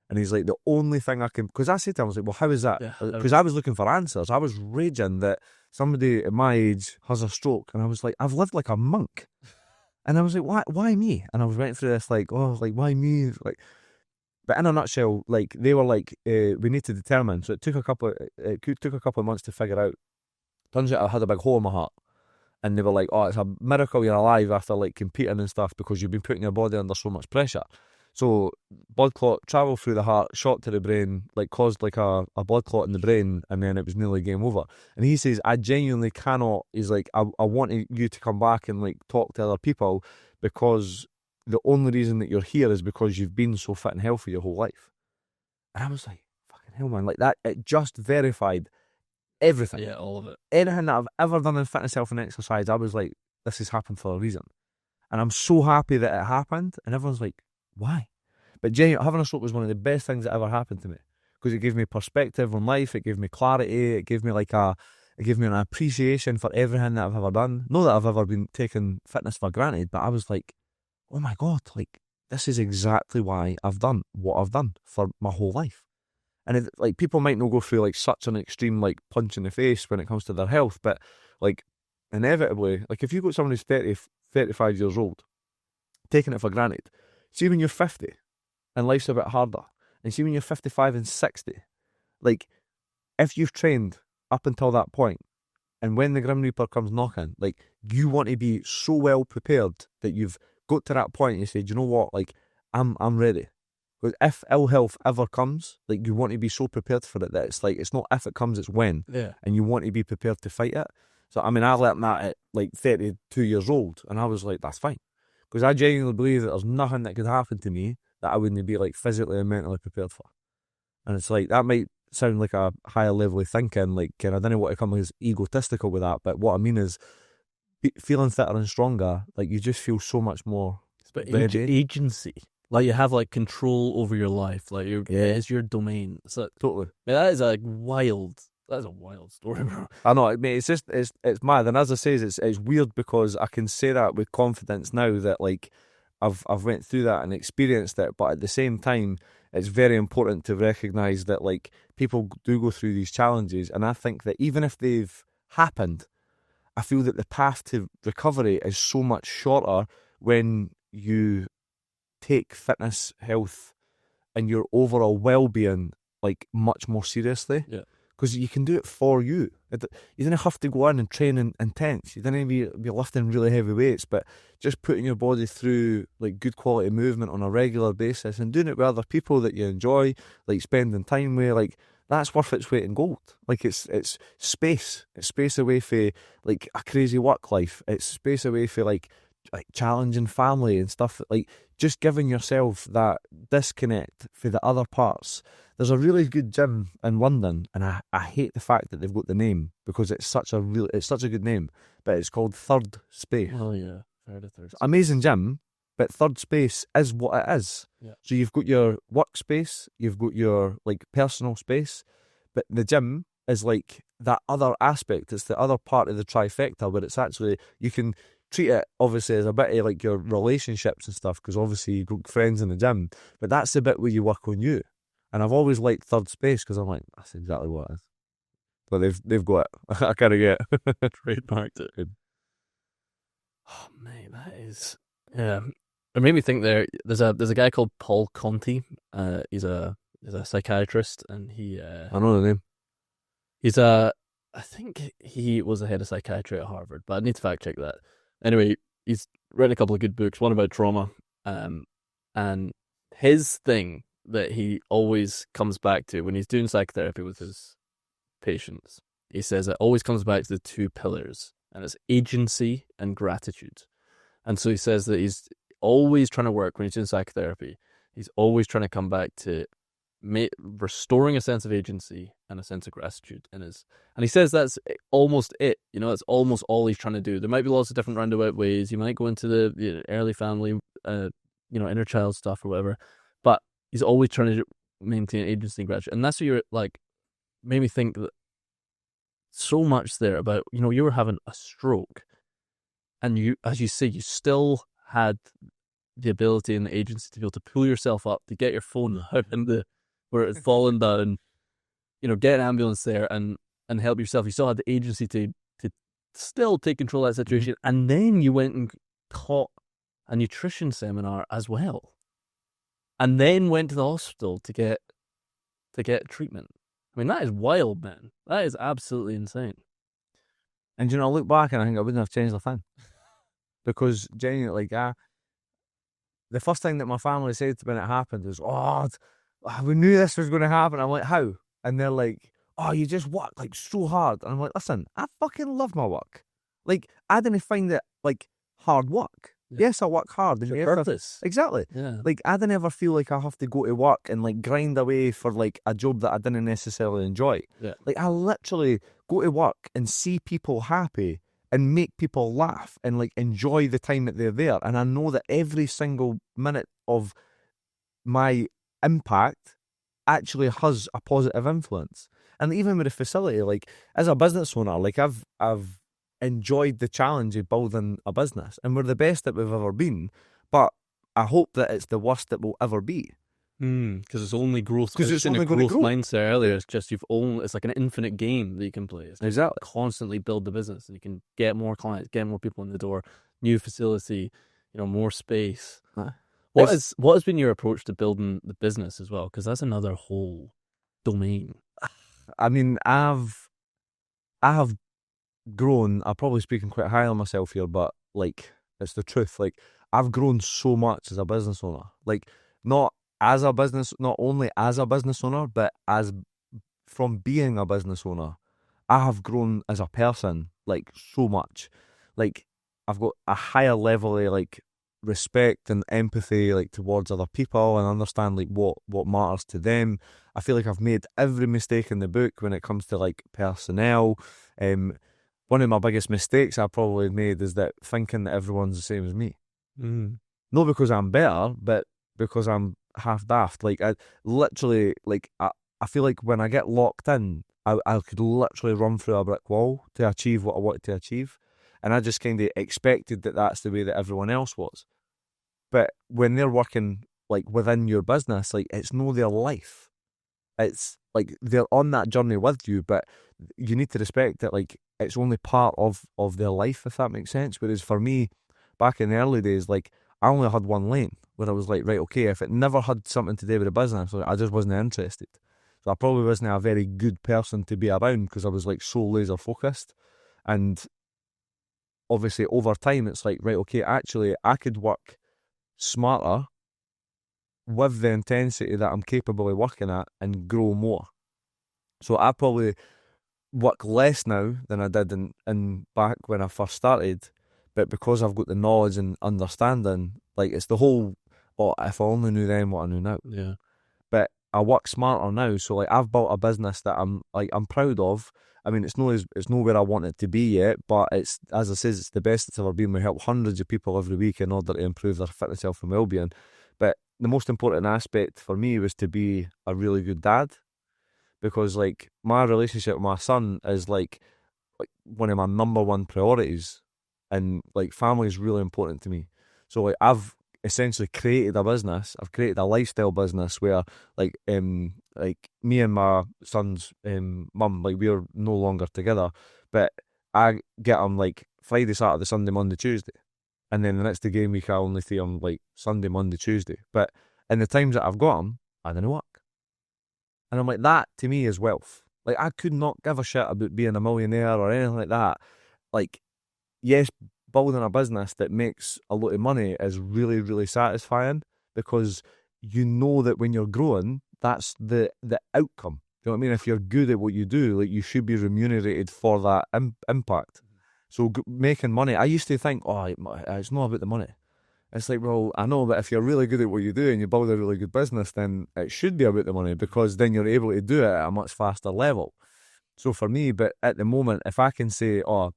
And he's like, the only thing I can, because I said to him, I was like, well, how is that? Because I was looking for answers. I was raging that somebody at my age has a stroke. And I was like, I've lived like a monk. And I was like, why me? And I was went through this like, oh, like, why me? Like, but in a nutshell, like, they were like, we need to determine. So it took a couple of months to figure out. Turns out I had a big hole in my heart. And they were like, oh, it's a miracle you're alive after like competing and stuff because you've been putting your body under so much pressure. So blood clot travelled through the heart, shot to the brain, like caused like a blood clot in the brain, and then it was nearly game over. And he says, I genuinely cannot, he's like, I want you to come back and like talk to other people because the only reason that you're here is because you've been so fit and healthy your whole life. And I was like, fucking hell, man, like that, it just verified everything. Yeah, all of it. Anything that I've ever done in fitness, health and exercise, I was like, this has happened for a reason. And I'm so happy that it happened. And everyone's like, why? But genuinely, having a stroke was one of the best things that ever happened to me because it gave me perspective on life. It gave me clarity. It gave me an appreciation for everything that I've ever done. Not that I've ever been taking fitness for granted, but I was like, oh my God, like this is exactly why I've done what I've done for my whole life. And like people might not go through like such an extreme like punch in the face when it comes to their health, but like inevitably, like if you've got someone who's 30, 35 years old, taking it for granted, see when you're 50 and life's a bit harder, and see when you're 55 and 60, like if you've trained up until that point, and when the Grim Reaper comes knocking, like you want to be so well prepared that you've got to that point and you say, do you know what, like I'm ready. Because if ill health ever comes, like you want to be so prepared for it that it's like, it's not if it comes, it's when. Yeah. And you want to be prepared to fight it. So, I mean, I learnt that at like 32 years old, and I was like, that's fine. Because I genuinely believe that there's nothing that could happen to me that I wouldn't be like physically and mentally prepared for. And it's like, that might sound like a higher level of thinking, like, and I don't want to come as egotistical with that, but what I mean is, feeling fitter and stronger, like you just feel so much more. It's about agency. Like you have like control over your life. Like it's your domain. It's like, totally. Man, that is a wild story, bro. I know, mate. It's just it's mad. And as I say, it's weird because I can say that with confidence now that like I've went through that and experienced it. But at the same time, it's very important to recognise that like people do go through these challenges, and I think that even if they've happened, I feel that the path to recovery is so much shorter when you take fitness, health, and your overall well-being like much more seriously. Yeah. Because you can do it for you. You don't have to go in and train intense. You don't need to be lifting really heavy weights, but just putting your body through like good quality movement on a regular basis and doing it with other people that you enjoy, like spending time with, like that's worth its weight in gold. Like it's space. It's space away for like a crazy work life. It's space away for like challenging family and stuff. Like just giving yourself that disconnect for the other parts. There's a really good gym in London, and I hate the fact that they've got the name because it's such a good name, but it's called Third Space. Oh yeah, Third Space. Amazing gym, but Third Space is what it is. Yeah. So you've got your workspace, you've got your like personal space, but the gym is like that other aspect. It's the other part of the trifecta where it's actually, you can treat it obviously as a bit of like your relationships and stuff, because obviously you've got friends in the gym, but that's the bit where you work on you. And I've always liked Third Space because I'm like, that's exactly what it is. But they've got it. I kind of get it. Trademarked it. Good. Oh mate, that is, yeah. It made me think there's a guy called Paul Conti. He's a psychiatrist, and I know the name. I think he was the head of psychiatry at Harvard, but I need to fact check that. Anyway, he's written a couple of good books, one about trauma, and his thing that he always comes back to when he's doing psychotherapy with his patients, he says it always comes back to the two pillars, and it's agency and gratitude. And so he says that he's always trying to work, when he's doing psychotherapy, he's always trying to come back to restoring a sense of agency and a sense of gratitude in his. And he says that's almost it. That's almost all he's trying to do. There might be lots of different roundabout ways. You might go into the early family, inner child stuff or whatever, but he's always trying to maintain agency and gratitude. And that's what you're like, made me think that so much there about, you were having a stroke, and you, as you say, you still had the ability and the agency to be able to pull yourself up, to get your phone out where it had fallen down, get an ambulance there and help yourself. You still had the agency to still take control of that situation. And then you went and taught a nutrition seminar as well. And then went to the hospital to get treatment. I mean, that is wild, man. That is absolutely insane. And I look back and I think I wouldn't have changed a thing. Because genuinely, the first thing that my family said when it happened was, we knew this was going to happen. I'm like, how? And they're like, you just work like so hard. And I'm like, listen, I fucking love my work. Like, I didn't find it like hard work. Yeah. Yes, I work hard. It's your purpose. Exactly. Yeah. Like, I didn't ever feel like I have to go to work and like grind away for like a job that I didn't necessarily enjoy. Yeah. Like, I literally go to work and see people happy and make people laugh and like enjoy the time that they're there. And I know that every single minute of my impact actually has a positive influence. And even with the facility, like as a business owner, like I've enjoyed the challenge of building a business, and we're the best that we've ever been, but I hope that it's the worst that we'll ever be. Because it's only growth. Because it's only a growth grow. mindset earlier. It's just it's like an infinite game that you can play. It's exactly. Constantly build the business, and you can get more clients, get more people in the door, new facility, more space. What has been your approach to building the business as well? Because that's another whole domain. I mean, I have grown. I'm probably speaking quite highly of myself here, but like it's the truth. Like I've grown so much as a business owner. Like not only as a business owner, but as from being a business owner, I have grown as a person like so much. Like I've got a higher level of like respect and empathy like towards other people, and understand like what matters to them. I feel like I've made every mistake in the book when it comes to like personnel. One of my biggest mistakes I probably made is that thinking that everyone's the same as me. Not because I'm better, but because I'm half daft. Like I literally, like I feel like when I get locked in, I could literally run through a brick wall to achieve what I wanted to achieve. And I just kind of expected that that's the way that everyone else was. But when they're working like within your business, like it's not their life. It's like they're on that journey with you, but you need to respect that like it's only part of their life, if that makes sense. Whereas for me, back in the early days, like I only had one lane where I was like, right, okay, if it never had something to do with the business, like, I just wasn't interested. So I probably wasn't a very good person to be around because I was like so laser focused. And obviously over time, it's like, right, okay, actually I could work smarter with the intensity that I'm capable of working at and grow more. So I probably work less now than I did in back when I first started, but because I've got the knowledge and understanding, like it's the whole, if I only knew then what I knew now. Yeah. But I work smarter now, so like I've built a business that I'm proud of. I mean, it's not where I want it to be yet, but it's, as I says, it's the best it's ever been. We help hundreds of people every week in order to improve their fitness, health and well-being. But the most important aspect for me was to be a really good dad, because like my relationship with my son is like one of my number one priorities, and like family is really important to me. So like I've essentially created a business. I've created a lifestyle business where like me and my son's mum, like we're no longer together, but I get him like Friday, Saturday, Sunday, Monday, Tuesday, and then the next game week I only see him like Sunday, Monday, Tuesday. But in the times that I've got him, I didn't work. And I'm like, that to me is wealth. Like I could not give a shit about being a millionaire or anything like that. Like, yes, building a business that makes a lot of money is really, really satisfying, because you know that when you're growing, that's the outcome. You know what I mean? If you're good at what you do, like you should be remunerated for that impact. So making money, I used to think, it's not about the money. It's like, well, I know that if you're really good at what you do and you build a really good business, then it should be about the money, because then you're able to do it at a much faster level. So for me, but at the moment, if I can say, oh,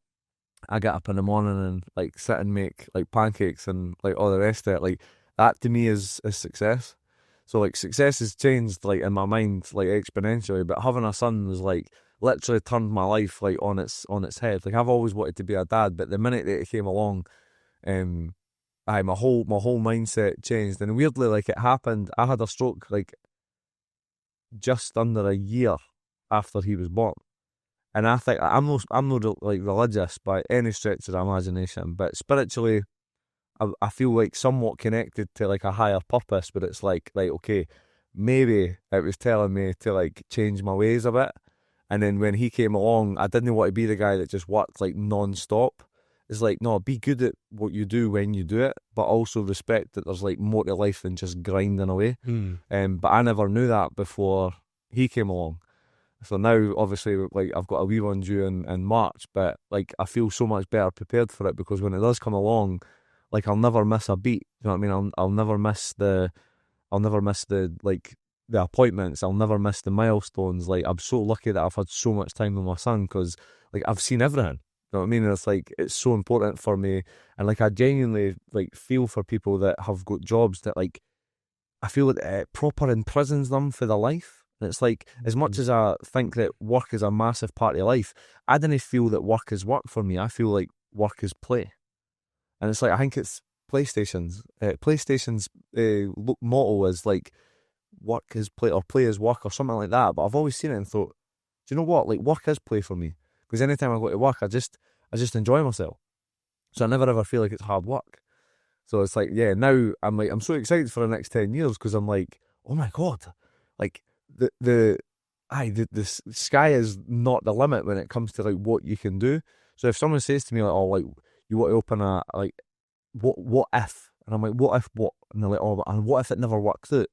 I get up in the morning and like sit and make like pancakes and like all the rest of it, like that to me is success. So like success has changed like in my mind like exponentially, but having a son was like literally turned my life like on its head. Like I've always wanted to be a dad, but the minute that it came along, my whole mindset changed. And weirdly, like it happened, I had a stroke like just under a year after he was born. And I think I'm not like religious by any stretch of the imagination, but spiritually, I feel like somewhat connected to like a higher purpose. But it's like, right, okay, maybe it was telling me to like change my ways a bit. And then when he came along, I didn't want to be the guy that just worked like non-stop. It's like, no, be good at what you do when you do it, but also respect that there's like more to life than just grinding away. But I never knew that before he came along. So now, obviously, like I've got a wee one due in March, but like I feel so much better prepared for it, because when it does come along, like I'll never miss a beat. You know what I mean? I'll never miss the like the appointments. I'll never miss the milestones. Like I'm so lucky that I've had so much time with my son, because like I've seen everything. You know what I mean? And it's like it's so important for me, and like I genuinely like feel for people that have got jobs that like I feel like it proper imprisons them for their life. And it's like, as much as I think that work is a massive part of life, I didn't feel that work is work for me. I feel like work is play. And it's like, I think it's PlayStation's motto is like, work is play, or play is work, or something like that. But I've always seen it and thought, do you know what? Like, work is play for me. Because anytime I go to work, I just enjoy myself. So I never ever feel like it's hard work. So it's like, yeah, now I'm so excited for the next 10 years, because I'm like, oh my God, like, the sky is not the limit when it comes to like what you can do. So if someone says to me like, oh, like you want to open a like what if, and I'm like, what if what, and they're like, oh, and what if it never works out?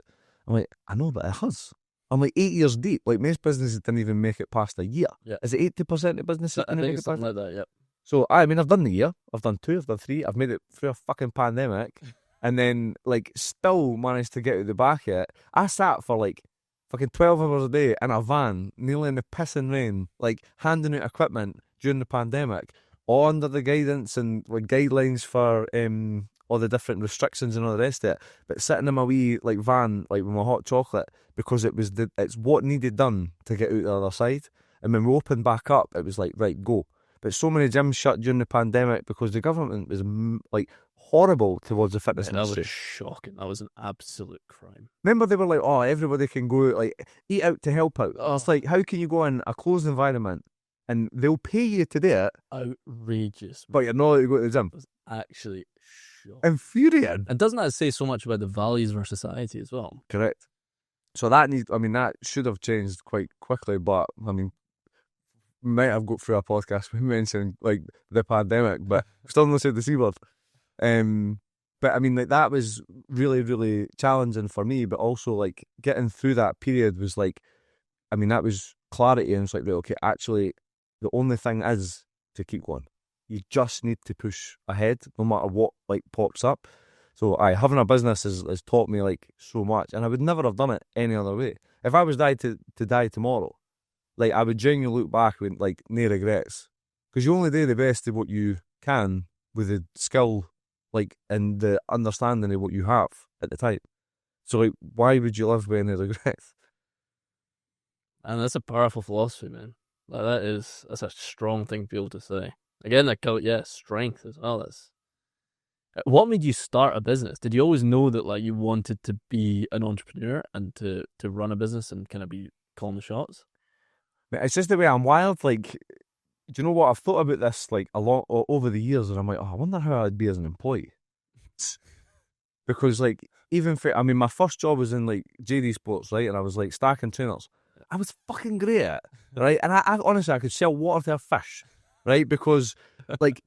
I'm like, I know, but it has. I'm like 8 years deep. Like most businesses didn't even make it past a year. Yeah. Is it 80% of businesses I didn't think make it's it past? something like that. Yep. So I mean, I've done the year, I've done 2, I've done 3, I've made it through a fucking pandemic, and then like still managed to get out the back of it. I sat for like fucking 12 hours a day in a van, nearly in the pissing rain, like handing out equipment during the pandemic, all under the guidance and like guidelines for all the different restrictions and all the rest of it. But sitting in my wee like van, like with my hot chocolate, because it's what needed done to get out the other side. And when we opened back up, it was like, right, go. But so many gyms shut during the pandemic because the government was like horrible towards the fitness industry. That was shocking. That was an absolute crime. Remember, they were like, oh, everybody can go out, like eat out to help out. It's like, how can you go in a closed environment and they'll pay you to do it? Outrageous. But you're not allowed to go to the gym. It was actually shocking. Infuriating. And doesn't that say so much about the values of our society as well? Correct. So that should have changed quite quickly, but I mean, might have got through a podcast we mentioned like the pandemic, but still not said the C word. But I mean, like that was really, really challenging for me, but also like getting through that period was like, I mean, that was clarity, and it's like, right, okay, actually, the only thing is to keep going. You just need to push ahead, no matter what like pops up. So having a business has taught me like so much, and I would never have done it any other way. If I was to die tomorrow, like I would genuinely look back with like no regrets, because you only do the best of what you can with the skill, like, and the understanding of what you have at the time. So like, why would you live with any regrets? And that's a powerful philosophy, man. Like that's a strong thing to be able to say. Again, like, strength as well. What made you start a business? Did you always know that like you wanted to be an entrepreneur and to run a business and kind of be calling the shots? It's just the way I'm wild. Like, do you know what? I've thought about this like a lot over the years, and I'm like, oh, I wonder how I'd be as an employee. Because like, even my first job was in like JD Sports, right? And I was like stacking trainers. I was fucking great at it, right? And I honestly, I could sell water to a fish, right? Because like,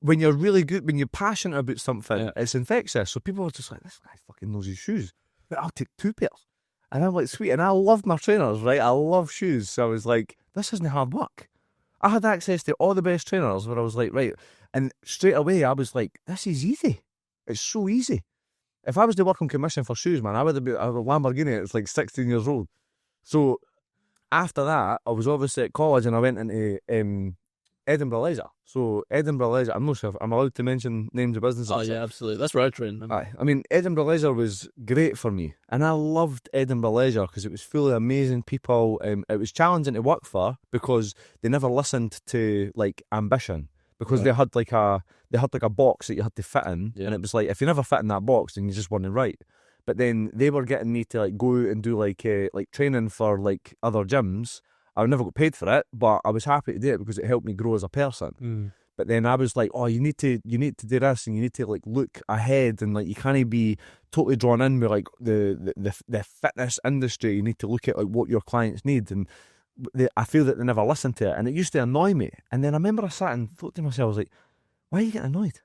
when you're really good, when you're passionate about something, it's infectious. So people are just like, this guy fucking knows his shoes. But I'll take 2 pairs. And I'm like, sweet. And I love my trainers, right? I love shoes. So I was like, this isn't hard work. I had access to all the best trainers where I was like, right. And straight away, I was like, this is easy. It's so easy. If I was to work on commission for shoes, man, I would have been a Lamborghini. It's like 16 years old. So after that, I was obviously at college and I went into Edinburgh Leisure. So Edinburgh Leisure, I'm not sure if I'm allowed to mention names of businesses. Oh yeah, absolutely. That's where I trained. Aye. I mean, Edinburgh Leisure was great for me. And I loved Edinburgh Leisure because it was full of amazing people. It was challenging to work for because they never listened to like ambition. Because they had like a box that you had to fit in, and it was like if you never fit in that box, then you just weren't right. But then they were getting me to like go and do like training for like other gyms. I never got paid for it, but I was happy to do it because it helped me grow as a person. But then I was like, oh, you need to do this, and you need to like look ahead, and like you can't be totally drawn in with like the fitness industry. You need to look at like what your clients need, and I feel that they never listen to it, and it used to annoy me. And then I remember I sat and thought to myself, I was like, why are you getting annoyed?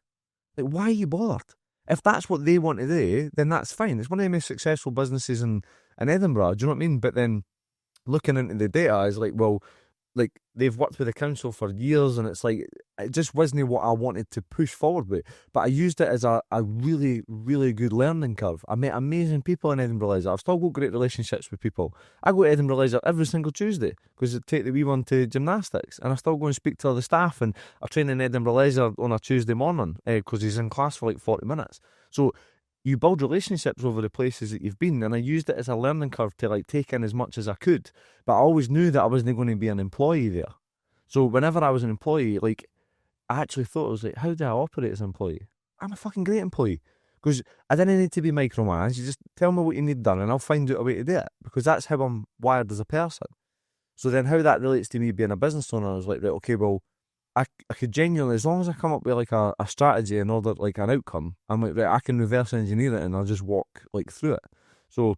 Like, why are you bothered? If that's what they want to do, then that's fine. It's one of the most successful businesses in Edinburgh, do you know what I mean? But then looking into the data is like, well, like they've worked with the council for years, and it's like it just wasn't what I wanted to push forward with. But I used it as a really, really good learning curve. I met amazing people in Edinburgh Leisure. I've still got great relationships with people. I go to Edinburgh Leisure every single Tuesday because I take the wee one to gymnastics, and I still go and speak to the staff, and I train in Edinburgh Leisure on a Tuesday morning because he's in class for like 40 minutes. So you build relationships over the places that you've been, and I used it as a learning curve to like take in as much as I could. But I always knew that I wasn't going to be an employee there. So whenever I was an employee, like I actually thought, I was like, how do I operate as an employee? I'm a fucking great employee because I didn't need to be micromanaged. You just tell me what you need done and I'll find out a way to do it, because that's how I'm wired as a person. So then how that relates to me being a business owner, I was like, right, okay, well, I could genuinely, as long as I come up with like a strategy in order, like an outcome, I'm like, right, I can reverse engineer it and I'll just walk like through it. So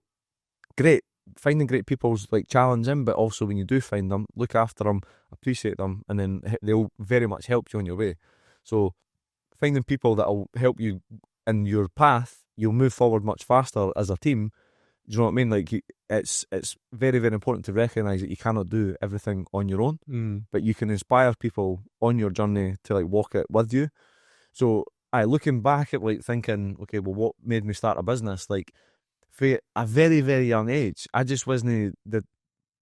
great, finding great people's like challenging, but also when you do find them, look after them, appreciate them, and then they'll very much help you on your way. So finding people that will help you in your path, you'll move forward much faster as a team. Do you know what I mean? Like it's very, very important to recognise that you cannot do everything on your own, but you can inspire people on your journey to like walk it with you. So looking back at like thinking, okay, well, what made me start a business? Like for a very, very young age, I just wasn't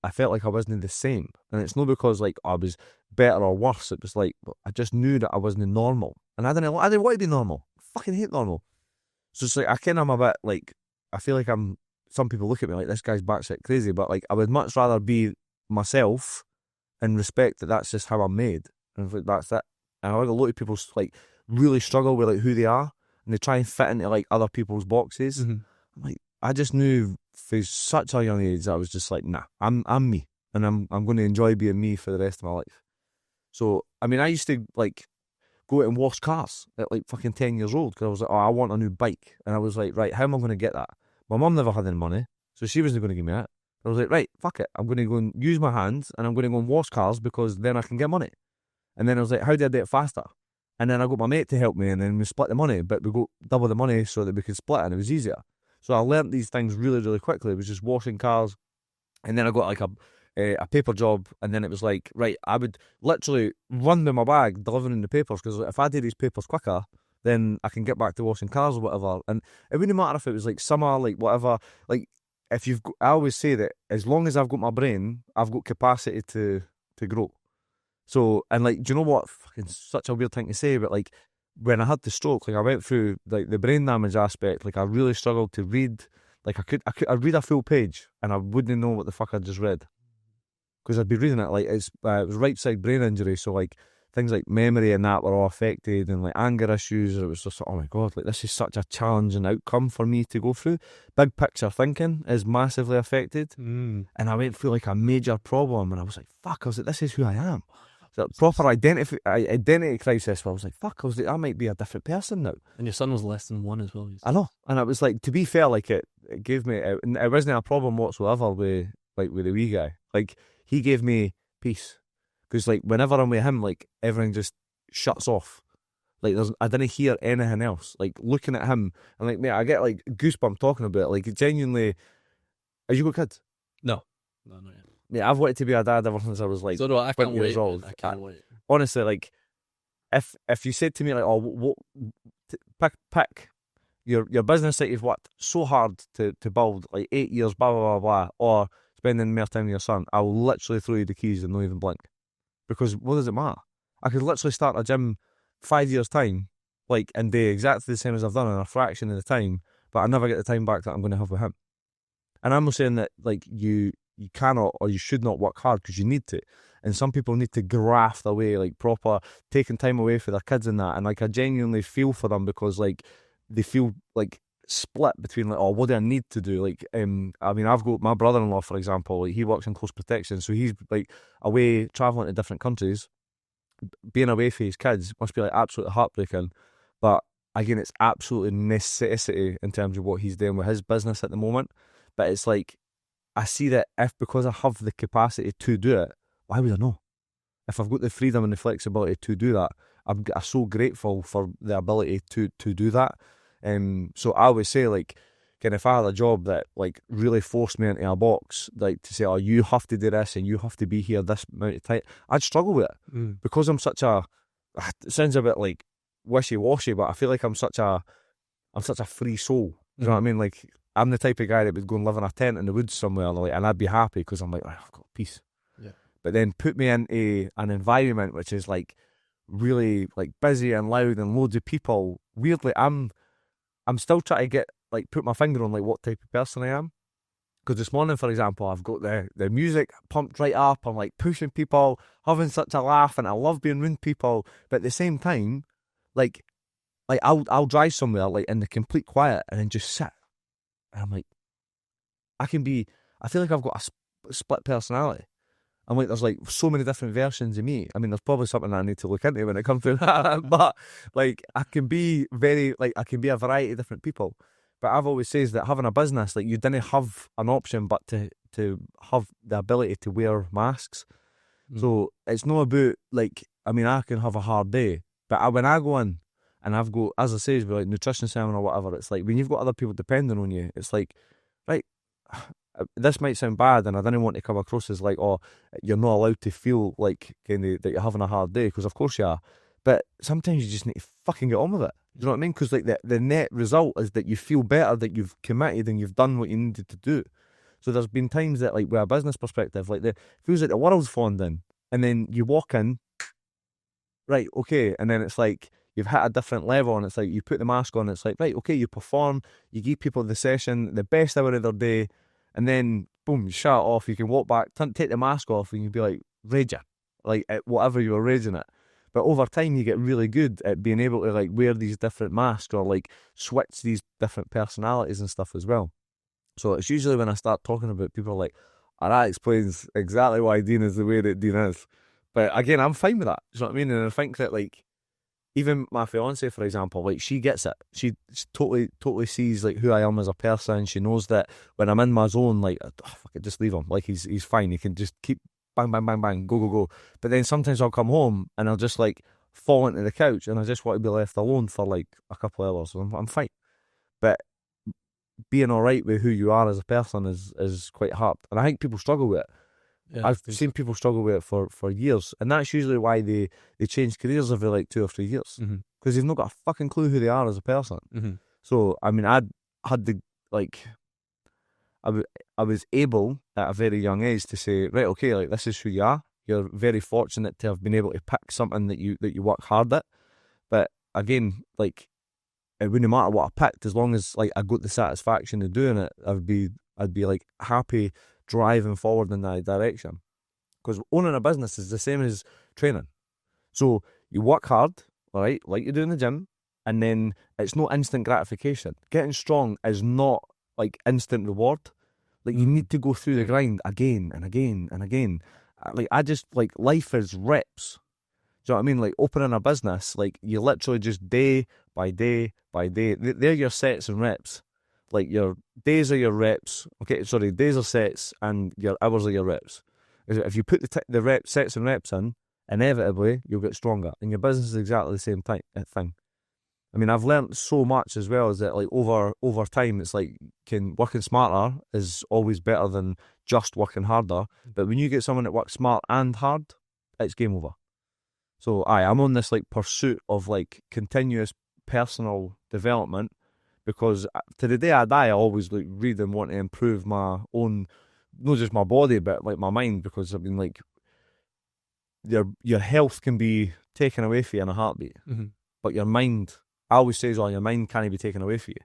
I felt like I wasn't the same, and it's not because like I was better or worse. It was like I just knew that I wasn't normal, and I didn't want to be normal. I fucking hate normal. So it's like I'm a bit like, I feel like some people look at me like, this guy's batshit crazy, but like I would much rather be myself and respect that that's just how I'm made, and that's it. And I think a lot of people like really struggle with like who they are, and they try and fit into like other people's boxes. I'm like, I just knew for such a young age, I was just like, nah, I'm me, and I'm going to enjoy being me for the rest of my life. So I mean, I used to like go out and wash cars at like fucking 10 years old because I was like, oh, I want a new bike, and I was like, right, how am I going to get that? My mum never had any money, so she wasn't going to give me it. I was like, right, fuck it, I'm going to go and use my hands, and I'm going to go and wash cars because then I can get money. And then I was like, how do I do it faster? And then I got my mate to help me, and then we split the money, but we got double the money so that we could split it, and it was easier. So I learnt these things really, really quickly. It was just washing cars, and then I got like a paper job, and then it was like, right, I would literally run with my bag delivering the papers, because if I did these papers quicker, then I can get back to washing cars or whatever. And it wouldn't matter if it was like summer, like whatever. Like if I always say that as long as I've got my brain, I've got capacity to grow. So, and like, do you know what? Fucking such a weird thing to say, but like when I had the stroke, like I went through like the brain damage aspect. Like I really struggled to read. Like I'd read a full page and I wouldn't know what the fuck I just read, because I'd be reading it like it was right side brain injury. So like things like memory and that were all affected, and like anger issues. It was just, oh my God, like this is such a challenging outcome for me to go through. Big picture thinking is massively affected. And I went through like a major problem, and I was like, fuck, I was like, this is who I am. So proper identity crisis where I was like, fuck, I was like, I might be a different person now. And your son was less than 1 as well. I know. And it was like, to be fair, like it gave me, it wasn't a problem whatsoever with the wee guy. Like he gave me peace. Because like whenever I'm with him, like everything just shuts off. Like I didn't hear anything else. Like looking at him, and like, mate, I get like goosebumps talking about it. Like genuinely, have you got kids? No, not yet. Yeah, I've wanted to be a dad ever since I was like 20 years old. I can't wait. Honestly, like if you said to me like, oh, what pick your business that you've worked so hard to build, like 8 years, blah, blah, blah, blah, or spending more time with your son, I will literally throw you the keys and not even blink. Because what does it matter? I could literally start a gym 5 years' time, like, and do exactly the same as I've done in a fraction of the time, but I never get the time back that I'm going to have with him. And I'm not saying that, like, you cannot or you should not work hard, because you need to. And some people need to graft away, like, proper, taking time away for their kids and that. And, like, I genuinely feel for them, because, like, they feel, like, split between, like, oh, what do I need to do? Like, I mean, I've got my brother-in-law, for example, like, he works in close protection, so he's, like, away travelling to different countries. Being away for his kids must be, like, absolutely heartbreaking. But again, it's absolutely necessity in terms of what he's doing with his business at the moment. But it's like, I see that because I have the capacity to do it, why would I not? If I've got the freedom and the flexibility to do that, I'm so grateful for the ability to do that. So I always say, like, if I had a job that, like, really forced me into a box, like, to say, oh, you have to do this and you have to be here this amount of time, I'd struggle with it. Because I'm such a, it sounds a bit like wishy-washy, but I feel like I'm such a free soul. You know what I mean? Like, I'm the type of guy that would go and live in a tent in the woods somewhere, like, and I'd be happy because I'm like, oh, I've got peace. Yeah. But then put me into an environment which is, like, really, like, busy and loud and loads of people. Weirdly, I'm still trying to get, like, put my finger on, like, what type of person I am. Because this morning, for example, I've got the music pumped right up. I'm, like, pushing people, having such a laugh, and I love being around people. But at the same time, like I'll drive somewhere, like, in the complete quiet, and then just sit. And I'm like, I feel like I've got a split personality. I'm like, there's, like, so many different versions of me. I mean, there's probably something that I need to look into when it comes to that. But, like, I can be a variety of different people. But I've always says that having a business, like, you didn't have an option but to have the ability to wear masks. So it's not about, like, I mean, I can have a hard day, but when I go in and I've got, as I say, with, like, nutrition seminar or whatever, it's like, when you've got other people depending on you, it's like, right, this might sound bad, and I didn't want to come across as like, oh, you're not allowed to feel like that you're having a hard day, because of course you are. But sometimes you just need to fucking get on with it. Do you know what I mean? Because, like, the net result is that you feel better, that you've committed and you've done what you needed to do. So there's been times that, like, with a business perspective, like, it feels like the world's falling in, and then you walk in, right, okay, and then it's like you've hit a different level, and it's like you put the mask on, and it's like, right, okay, you perform, you give people the session, the best hour of their day, and then boom, you shut it off, you can walk back, take the mask off, and you'd be like, raging, like, at whatever you were raging at. But over time you get really good at being able to, like, wear these different masks, or, like, switch these different personalities and stuff as well. So it's usually when I start talking about people, like, oh, that explains exactly why Dean is the way that Dean is. But again, I'm fine with that. Do you know what I mean? And I think that, like, even my fiance, for example, like, she gets it. She totally sees, like, who I am as a person. She knows that when I'm in my zone, like, oh, fuck it, just leave him. Like, he's fine. He can just keep bang, bang, bang, bang, go. But then sometimes I'll come home and I'll just, like, fall into the couch, and I just want to be left alone for, like, a couple of hours. So I'm fine. But being all right with who you are as a person is quite hard. And I think people struggle with it. Yeah, I've seen people struggle with it for years, and that's usually why they change careers every, like, 2 or 3 years, because they've not got a fucking clue who they are as a person. So I mean, I had the, like, I was able at a very young age to say, right, okay, like, this is who you are. You're very fortunate to have been able to pick something that you work hard at. But again, like, it wouldn't matter what I picked, as long as, like, I got the satisfaction of doing it. I'd be like happy driving forward in that direction. Because owning a business is the same as training. So you work hard, all right, like you do in the gym, and then it's not instant gratification. Getting strong is not, like, instant reward. Like, you need to go through the grind again and again and again. Like, I just, like, life is reps. Do you know what I mean? Like, opening a business, like, you literally just day by day by day, they're your sets and reps. Like, your days are your reps. Okay, sorry, days are sets and your hours are your reps. If you put the sets and reps in, inevitably you'll get stronger. And your business is exactly the same thing. I mean, I've learned so much as well, is that, like, over time, it's like, working smarter is always better than just working harder. But when you get someone that works smart and hard, it's game over. So I'm on this, like, pursuit of, like, continuous personal development, because to the day I die, I always like read and want to improve my own, not just my body, but like my mind, because I mean, like your health can be taken away from you in a heartbeat, but your mind, I always say, well, your mind can't be taken away from you,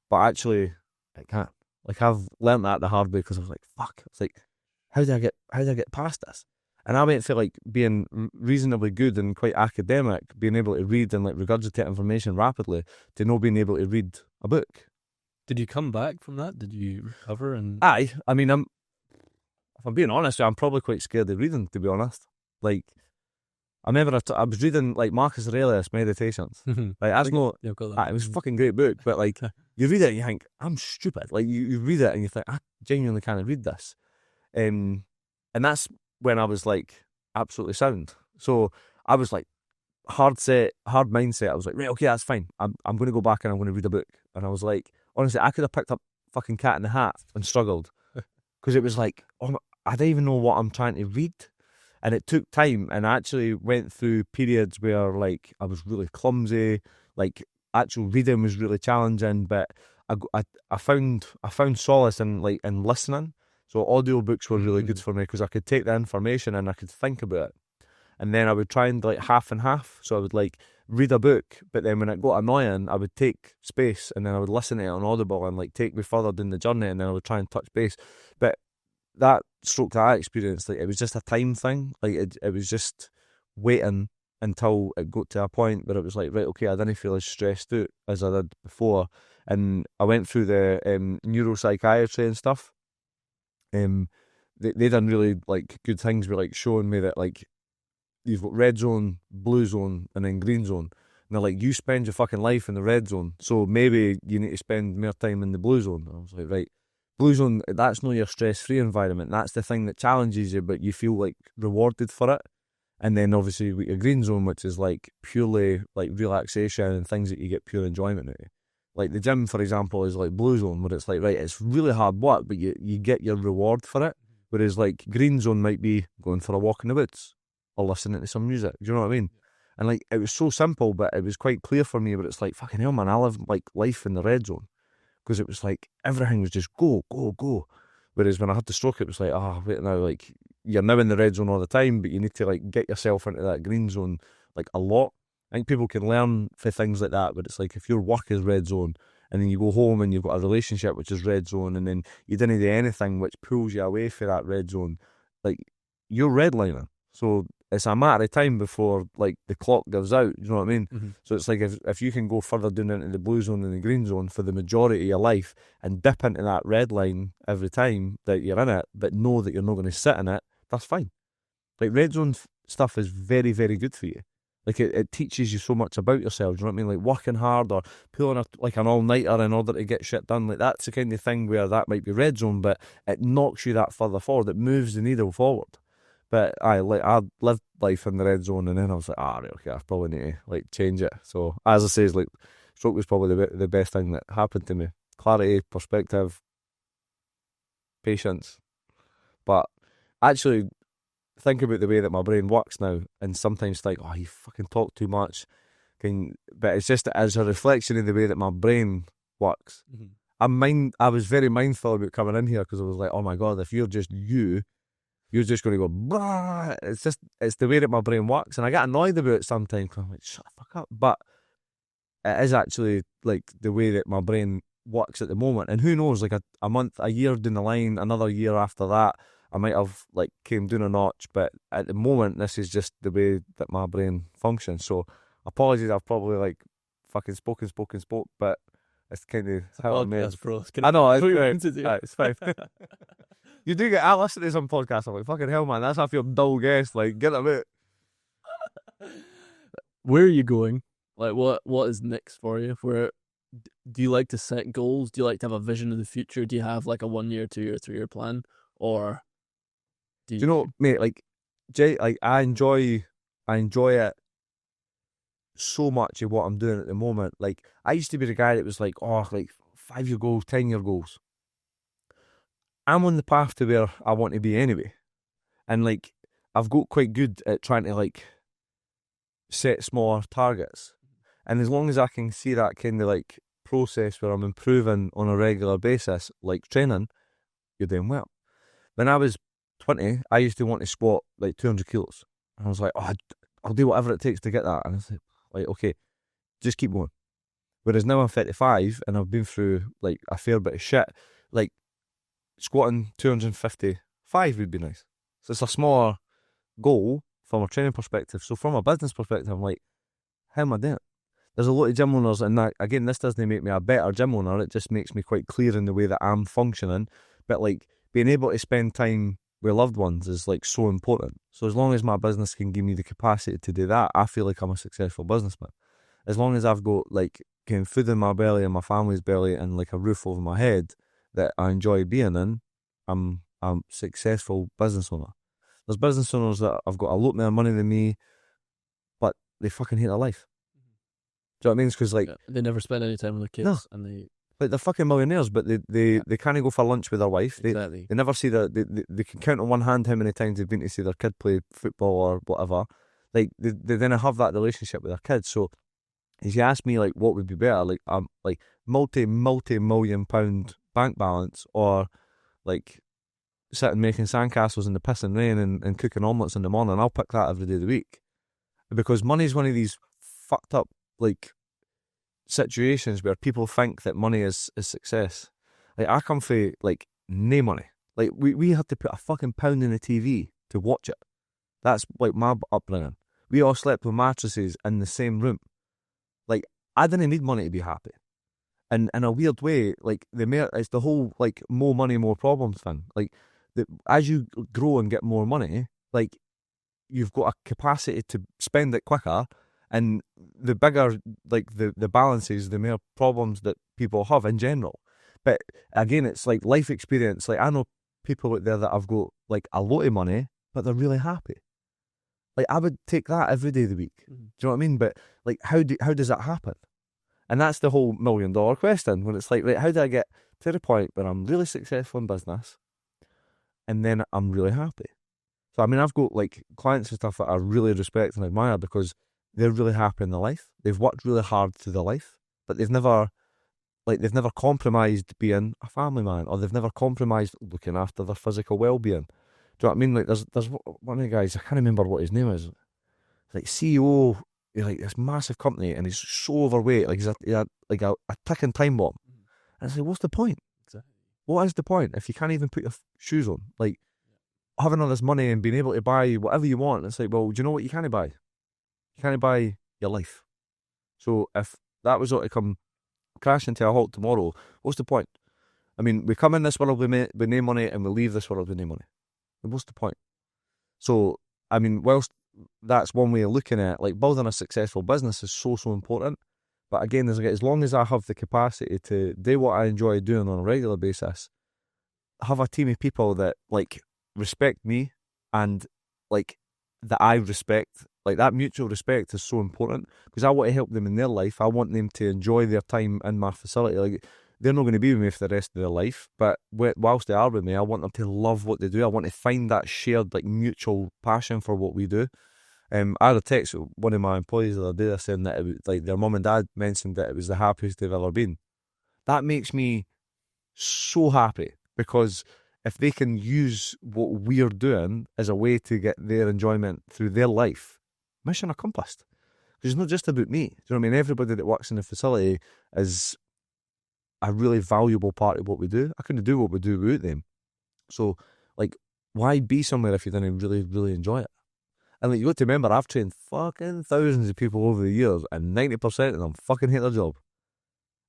but actually it can't. Like I've learnt that the hard way, because I was like, fuck, it's like, how did I get past this? And I went from like being reasonably good and quite academic, being able to read and like regurgitate information rapidly, to not being able to read a book. Did you come back from that? Did you recover? And Aye, I mean, if I'm being honest, I'm probably quite scared of reading, to be honest. Like, I remember I was reading like Marcus Aurelius Meditations. Like, that's not, yeah, I've got that. it was a fucking great book, but like, you read it and you think, I'm stupid. Like, you read it and you think, I genuinely can't read this. And that's when I was like absolutely sound. So I was like hard mindset. I was like, right, okay, that's fine. I'm going to go back and I'm going to read a book. And I was like, honestly, I could have picked up fucking Cat in the Hat and struggled, because it was like, I don't even know what I'm trying to read. And it took time, and I actually went through periods where like I was really clumsy, like actual reading was really challenging, but I found solace in listening. So audiobooks were really good for me, because I could take the information and I could think about it. And then I would try and like half and half. So I would like read a book, but then when it got annoying, I would take space and then I would listen to it on Audible and like take me further down the journey, and then I would try and touch base. But that I experienced, like, it was just a time thing. Like it was just waiting until it got to a point where it was like, right, okay, I didn't feel as stressed out as I did before. And I went through the neuropsychiatry and stuff. They done really like good things with like showing me that like you've got red zone, blue zone, and then green zone. And they're like, you spend your fucking life in the red zone, so maybe you need to spend more time in the blue zone. And I was like, right, blue zone, that's not your stress-free environment. That's the thing that challenges you, but you feel like rewarded for it. And then obviously with your green zone, which is like purely like relaxation and things that you get pure enjoyment out of. Like the gym, for example, is like blue zone, where it's like, right, it's really hard work, but you get your reward for it. Whereas like green zone might be going for a walk in the woods or listening to some music. Do you know what I mean? And like, it was so simple, but it was quite clear for me. But it's like, fucking hell, man, I live like life in the red zone, because it was like everything was just go, go, go. Whereas when I had the stroke, it was like, wait now, like you're now in the red zone all the time, but you need to like get yourself into that green zone like a lot. I think people can learn for things like that, but it's like if your work is red zone and then you go home and you've got a relationship which is red zone, and then you didn't do anything which pulls you away from that red zone, like you're redlining. So it's a matter of time before like the clock goes out. You know what I mean? So it's like if you can go further down into the blue zone and the green zone for the majority of your life and dip into that red line every time that you're in it, but know that you're not going to sit in it, that's fine. Like red zone stuff is very, very good for you. Like it teaches you so much about yourself. Do you know what I mean? Like working hard or pulling like an all-nighter in order to get shit done. Like that's the kind of thing where that might be red zone, but it knocks you that further forward. It moves the needle forward. But I lived life in the red zone, and then I was like, right, okay, I probably need to like change it. So as I say, it's like stroke was probably the best thing that happened to me. Clarity, perspective, patience. But actually think about the way that my brain works now, and sometimes think, you fucking talk too much. But it's just as a reflection of the way that my brain works. I was very mindful about coming in here, because I was like, oh my God, if you're just you're just going to go, blah. It's the way that my brain works. And I get annoyed about it sometimes, because I'm like, shut the fuck up. But it is actually like the way that my brain works at the moment. And who knows, like a month, a year down the line, another year after that, I might have like came down a notch. But at the moment, this is just the way that my brain functions. So apologies, I've probably like fucking spoke, but it's kind of how I'm made. Bro. I know, it's fine. You do I listen to some podcasts, I'm like, fucking hell, man, that's how I feel dull guest, like, get them out. Where are you going? Like, what is next for you? Do you like to set goals? Do you like to have a vision of the future? Do you have like a 1 year, 2 year, 3 year plan? Or do you know, mate, like, I enjoy it so much of what I'm doing at the moment. Like, I used to be the guy that was like, 5 year goals, 10-year goals. I'm on the path to where I want to be anyway. And like, I've got quite good at trying to like set smaller targets. And as long as I can see that kind of like process where I'm improving on a regular basis, like training, you're doing well. When I was 20, I used to want to squat like 200 kilos. And I was like, oh, I'll do whatever it takes to get that. And I said, like, okay, just keep going. Whereas now I'm 35 and I've been through like a fair bit of shit, like squatting 255 would be nice. So it's a smaller goal from a training perspective. So from a business perspective, I'm like, how am I doing it? There's a lot of gym owners, and that, again, this doesn't make me a better gym owner, it just makes me quite clear in the way that I'm functioning. But like being able to spend time with loved ones is like so important. So as long as my business can give me the capacity to do that, I feel like I'm a successful businessman. As long as I've got like getting food in my belly and my family's belly and like a roof over my head that I enjoy being in, I'm a successful business owner. There's business owners that have got a lot more money than me, but they fucking hate their life. Do you know what I mean? Because like they never spend any time with their kids, and like they're fucking millionaires, but they can't go for lunch with their wife. Exactly. They never see they can count on one hand how many times they've been to see their kid play football or whatever. Like they then have that relationship with their kids. So if you ask me like what would be better, like multi-million pound bank balance, or like sitting making sandcastles in the pissing rain and cooking omelettes in the morning, I'll pick that every day of the week. Because money's one of these fucked up like situations where people think that money is success. Like I come from like no money. Like we had to put a fucking pound in the TV to watch it. That's like my upbringing. We all slept with mattresses in the same room. Like I didn't need money to be happy. And in a weird way, like it's the whole like more money, more problems thing. Like as you grow and get more money, like you've got a capacity to spend it quicker, and the bigger like the balances, the more problems that people have in general. But again, it's like life experience. Like I know people out there that have got like a lot of money, but they're really happy. Like I would take that every day of the week. Do you know what I mean? But like how does that happen? And that's the whole $1 million question, when it's like, right, how do I get to the point where I'm really successful in business and then I'm really happy? So, I mean, I've got like clients and stuff that I really respect and admire because they're really happy in their life. They've worked really hard through their life, but they've never compromised being a family man, or they've never compromised looking after their physical well-being. Do you know what I mean? Like there's one of the guys, I can't remember what his name is. It's like CEO, like this massive company, and he's so overweight, like he's a ticking time bomb. And I say, what's the point? Exactly. What is the point if you can't even put your shoes on? Like having all this money and being able to buy whatever you want. It's like, well, do you know what you can't buy? You can't buy your life. So if that was all to come crashing to a halt tomorrow, what's the point? I mean, we come in this world with no money and we leave this world with no money. What's the point? So, I mean, whilst that's one way of looking at it, like building a successful business is so important. But again, as long as I have the capacity to do what I enjoy doing on a regular basis, have a team of people that like respect me and like that I respect, like that mutual respect is so important, because I want to help them in their life. I want them to enjoy their time in my facility. Like they're not going to be with me for the rest of their life, but whilst they are with me, I want them to love what they do. I want to find that shared like mutual passion for what we do. I had a text with one of my employees the other day saying that it was, like their mum and dad mentioned that it was the happiest they've ever been. That makes me so happy, because if they can use what we're doing as a way to get their enjoyment through their life, mission accomplished. Because it's not just about me. Do you know what I mean? Everybody that works in the facility is a really valuable part of what we do. I couldn't do what we do without them. So, like, why be somewhere if you didn't really, really enjoy it? And like, you got to remember, I've trained fucking thousands of people over the years, and 90% of them fucking hate their job.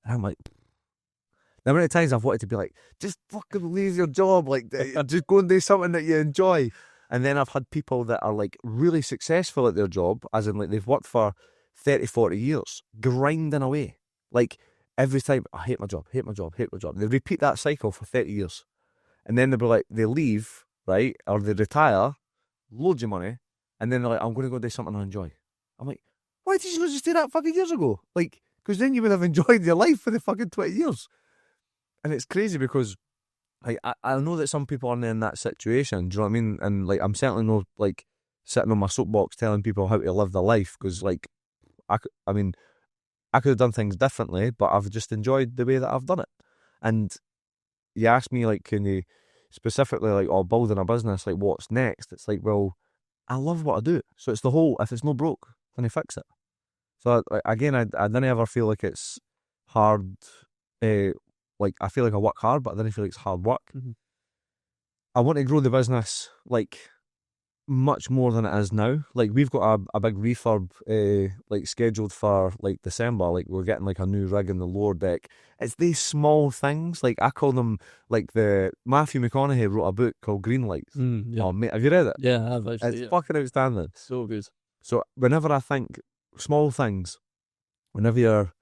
And I'm like, the amount of times I've wanted to be like, just fucking leave your job, like, just go and do something that you enjoy. And then I've had people that are like really successful at their job, as in like they've worked for 30, 40 years, grinding away. Like every time, I hate my job, hate my job, hate my job. They repeat that cycle for 30 years. And then they'll be like, they leave, right? Or they retire, loads of money. And then they're like, I'm going to go do something I enjoy. I'm like, why did you not just do that fucking years ago? Like, because then you would have enjoyed your life for the fucking 20 years. And it's crazy because like I know that some people are in that situation, do you know what I mean? And like I'm certainly not like sitting on my soapbox telling people how to live their life, because like I mean I could have done things differently, but I've just enjoyed the way that I've done it. And you ask me, like, can you specifically, like, oh, building a business, like, what's next? It's like, well, I love what I do. So it's the whole, if it's no broke, then I fix it. So again, I didn't ever feel like it's hard. Like, I feel like I work hard, but I didn't feel like it's hard work. Mm-hmm. I want to grow the business, like, much more than it is now. Like, we've got a big refurb like scheduled for like December. Like, we're getting like a new rig in the lower deck. It's these small things, like I call them, like, the Matthew McConaughey wrote a book called Greenlights. Yeah. Oh mate, have you read it? Yeah, I have actually. It's fucking outstanding. So good. So whenever I think small things, whenever you're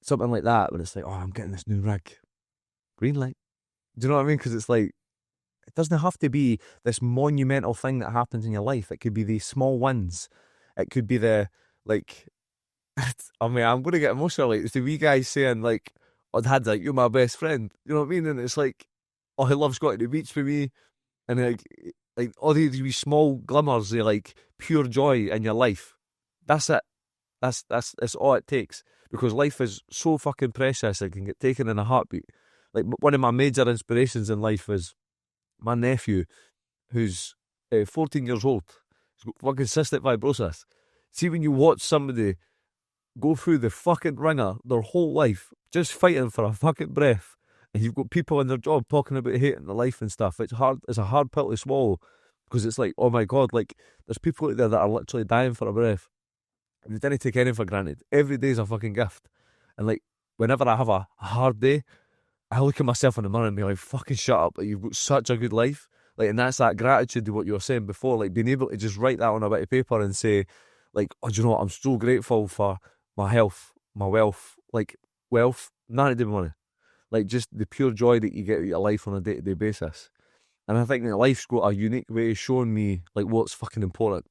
something like that, when it's like, oh, I'm getting this new rig, green light. Do you know what I mean? Because it's like, it doesn't have to be this monumental thing that happens in your life. It could be these small wins. It could be the, like, I mean, I'm going to get emotional. Like, it's the wee guy saying, like, oh, Dad, like, you're my best friend. You know what I mean? And it's like, oh, he loves going to the beach with me. And like all these wee small glimmers of, like, pure joy in your life. That's it. That's all it takes. Because life is so fucking precious. It can get taken in a heartbeat. Like, one of my major inspirations in life is my nephew, who's 14 years old. He's got fucking cystic fibrosis. See, when you watch somebody go through the fucking ringer their whole life, just fighting for a fucking breath, and you've got people in their job talking about hating their life and stuff, it's hard. It's a hard pill to swallow, because it's like, oh my God, like, there's people out there that are literally dying for a breath, and they didn't take anything for granted. Every day's a fucking gift. And like, whenever I have a hard day, I look at myself in the mirror and be like, fucking shut up, like, you've got such a good life. Like, and that's that gratitude to what you were saying before, like, being able to just write that on a bit of paper and say, like, oh, do you know what, I'm so grateful for my health, my wealth, like, wealth, nothing to do with money. Like, just the pure joy that you get out of your life on a day-to-day basis. And I think that life's got a unique way of showing me, like, what's fucking important.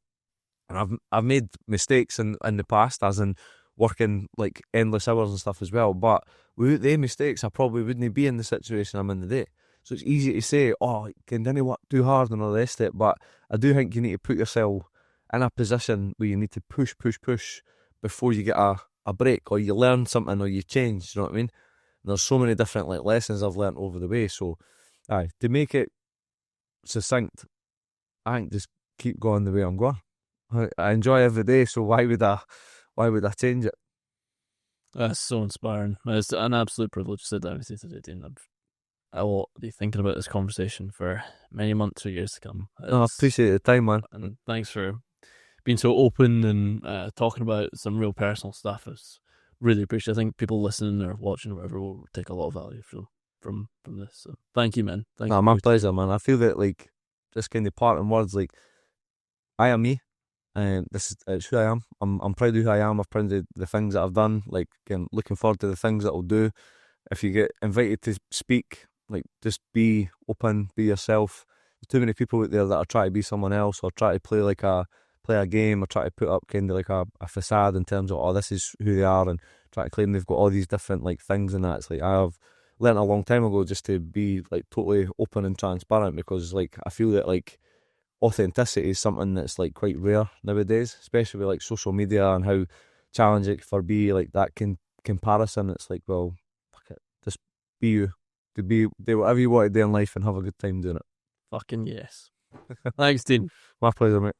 And I've made mistakes in the past, as in working, like, endless hours and stuff as well, but without the mistakes, I probably wouldn't be in the situation I'm in today. So it's easy to say, oh, can didn't work too hard and all the rest of it, but I do think you need to put yourself in a position where you need to push before you get a break, or you learn something, or you change, you know what I mean? And there's so many different, like, lessons I've learnt over the way. So aye, to make it succinct, I think just keep going the way I'm going. I enjoy every day, so why would I change it? That's so inspiring. It's an absolute privilege to sit down with you today, Dean. I will be thinking about this conversation for many months or years to come. I appreciate the time, man. And thanks for being so open and talking about some real personal stuff. It's really appreciate. I think people listening or watching or whatever will take a lot of value from this. So thank you, man. Thank you. My pleasure, man. I feel that, like, just kind of parting words, like, I am me. And this is who I am. I'm proud of who I am. I'm proud of the things that I've done. Like, again, looking forward to the things that I'll do. If you get invited to speak, like, just be open, be yourself. There's too many people out there that are trying to be someone else, or try to play a game, or try to put up kind of like a facade in terms of, oh, this is who they are, and try to claim they've got all these different, like, things and that. It's like, I've learnt a long time ago just to be, like, totally open and transparent, because, like, I feel that, like, authenticity is something that's, like, quite rare nowadays, especially with, like, social media and how challenging it for be, like, that comparison. It's like, well, fuck it, just be you, do whatever you want to do in life and have a good time doing it. Fucking yes. Thanks, Dean. My pleasure, mate.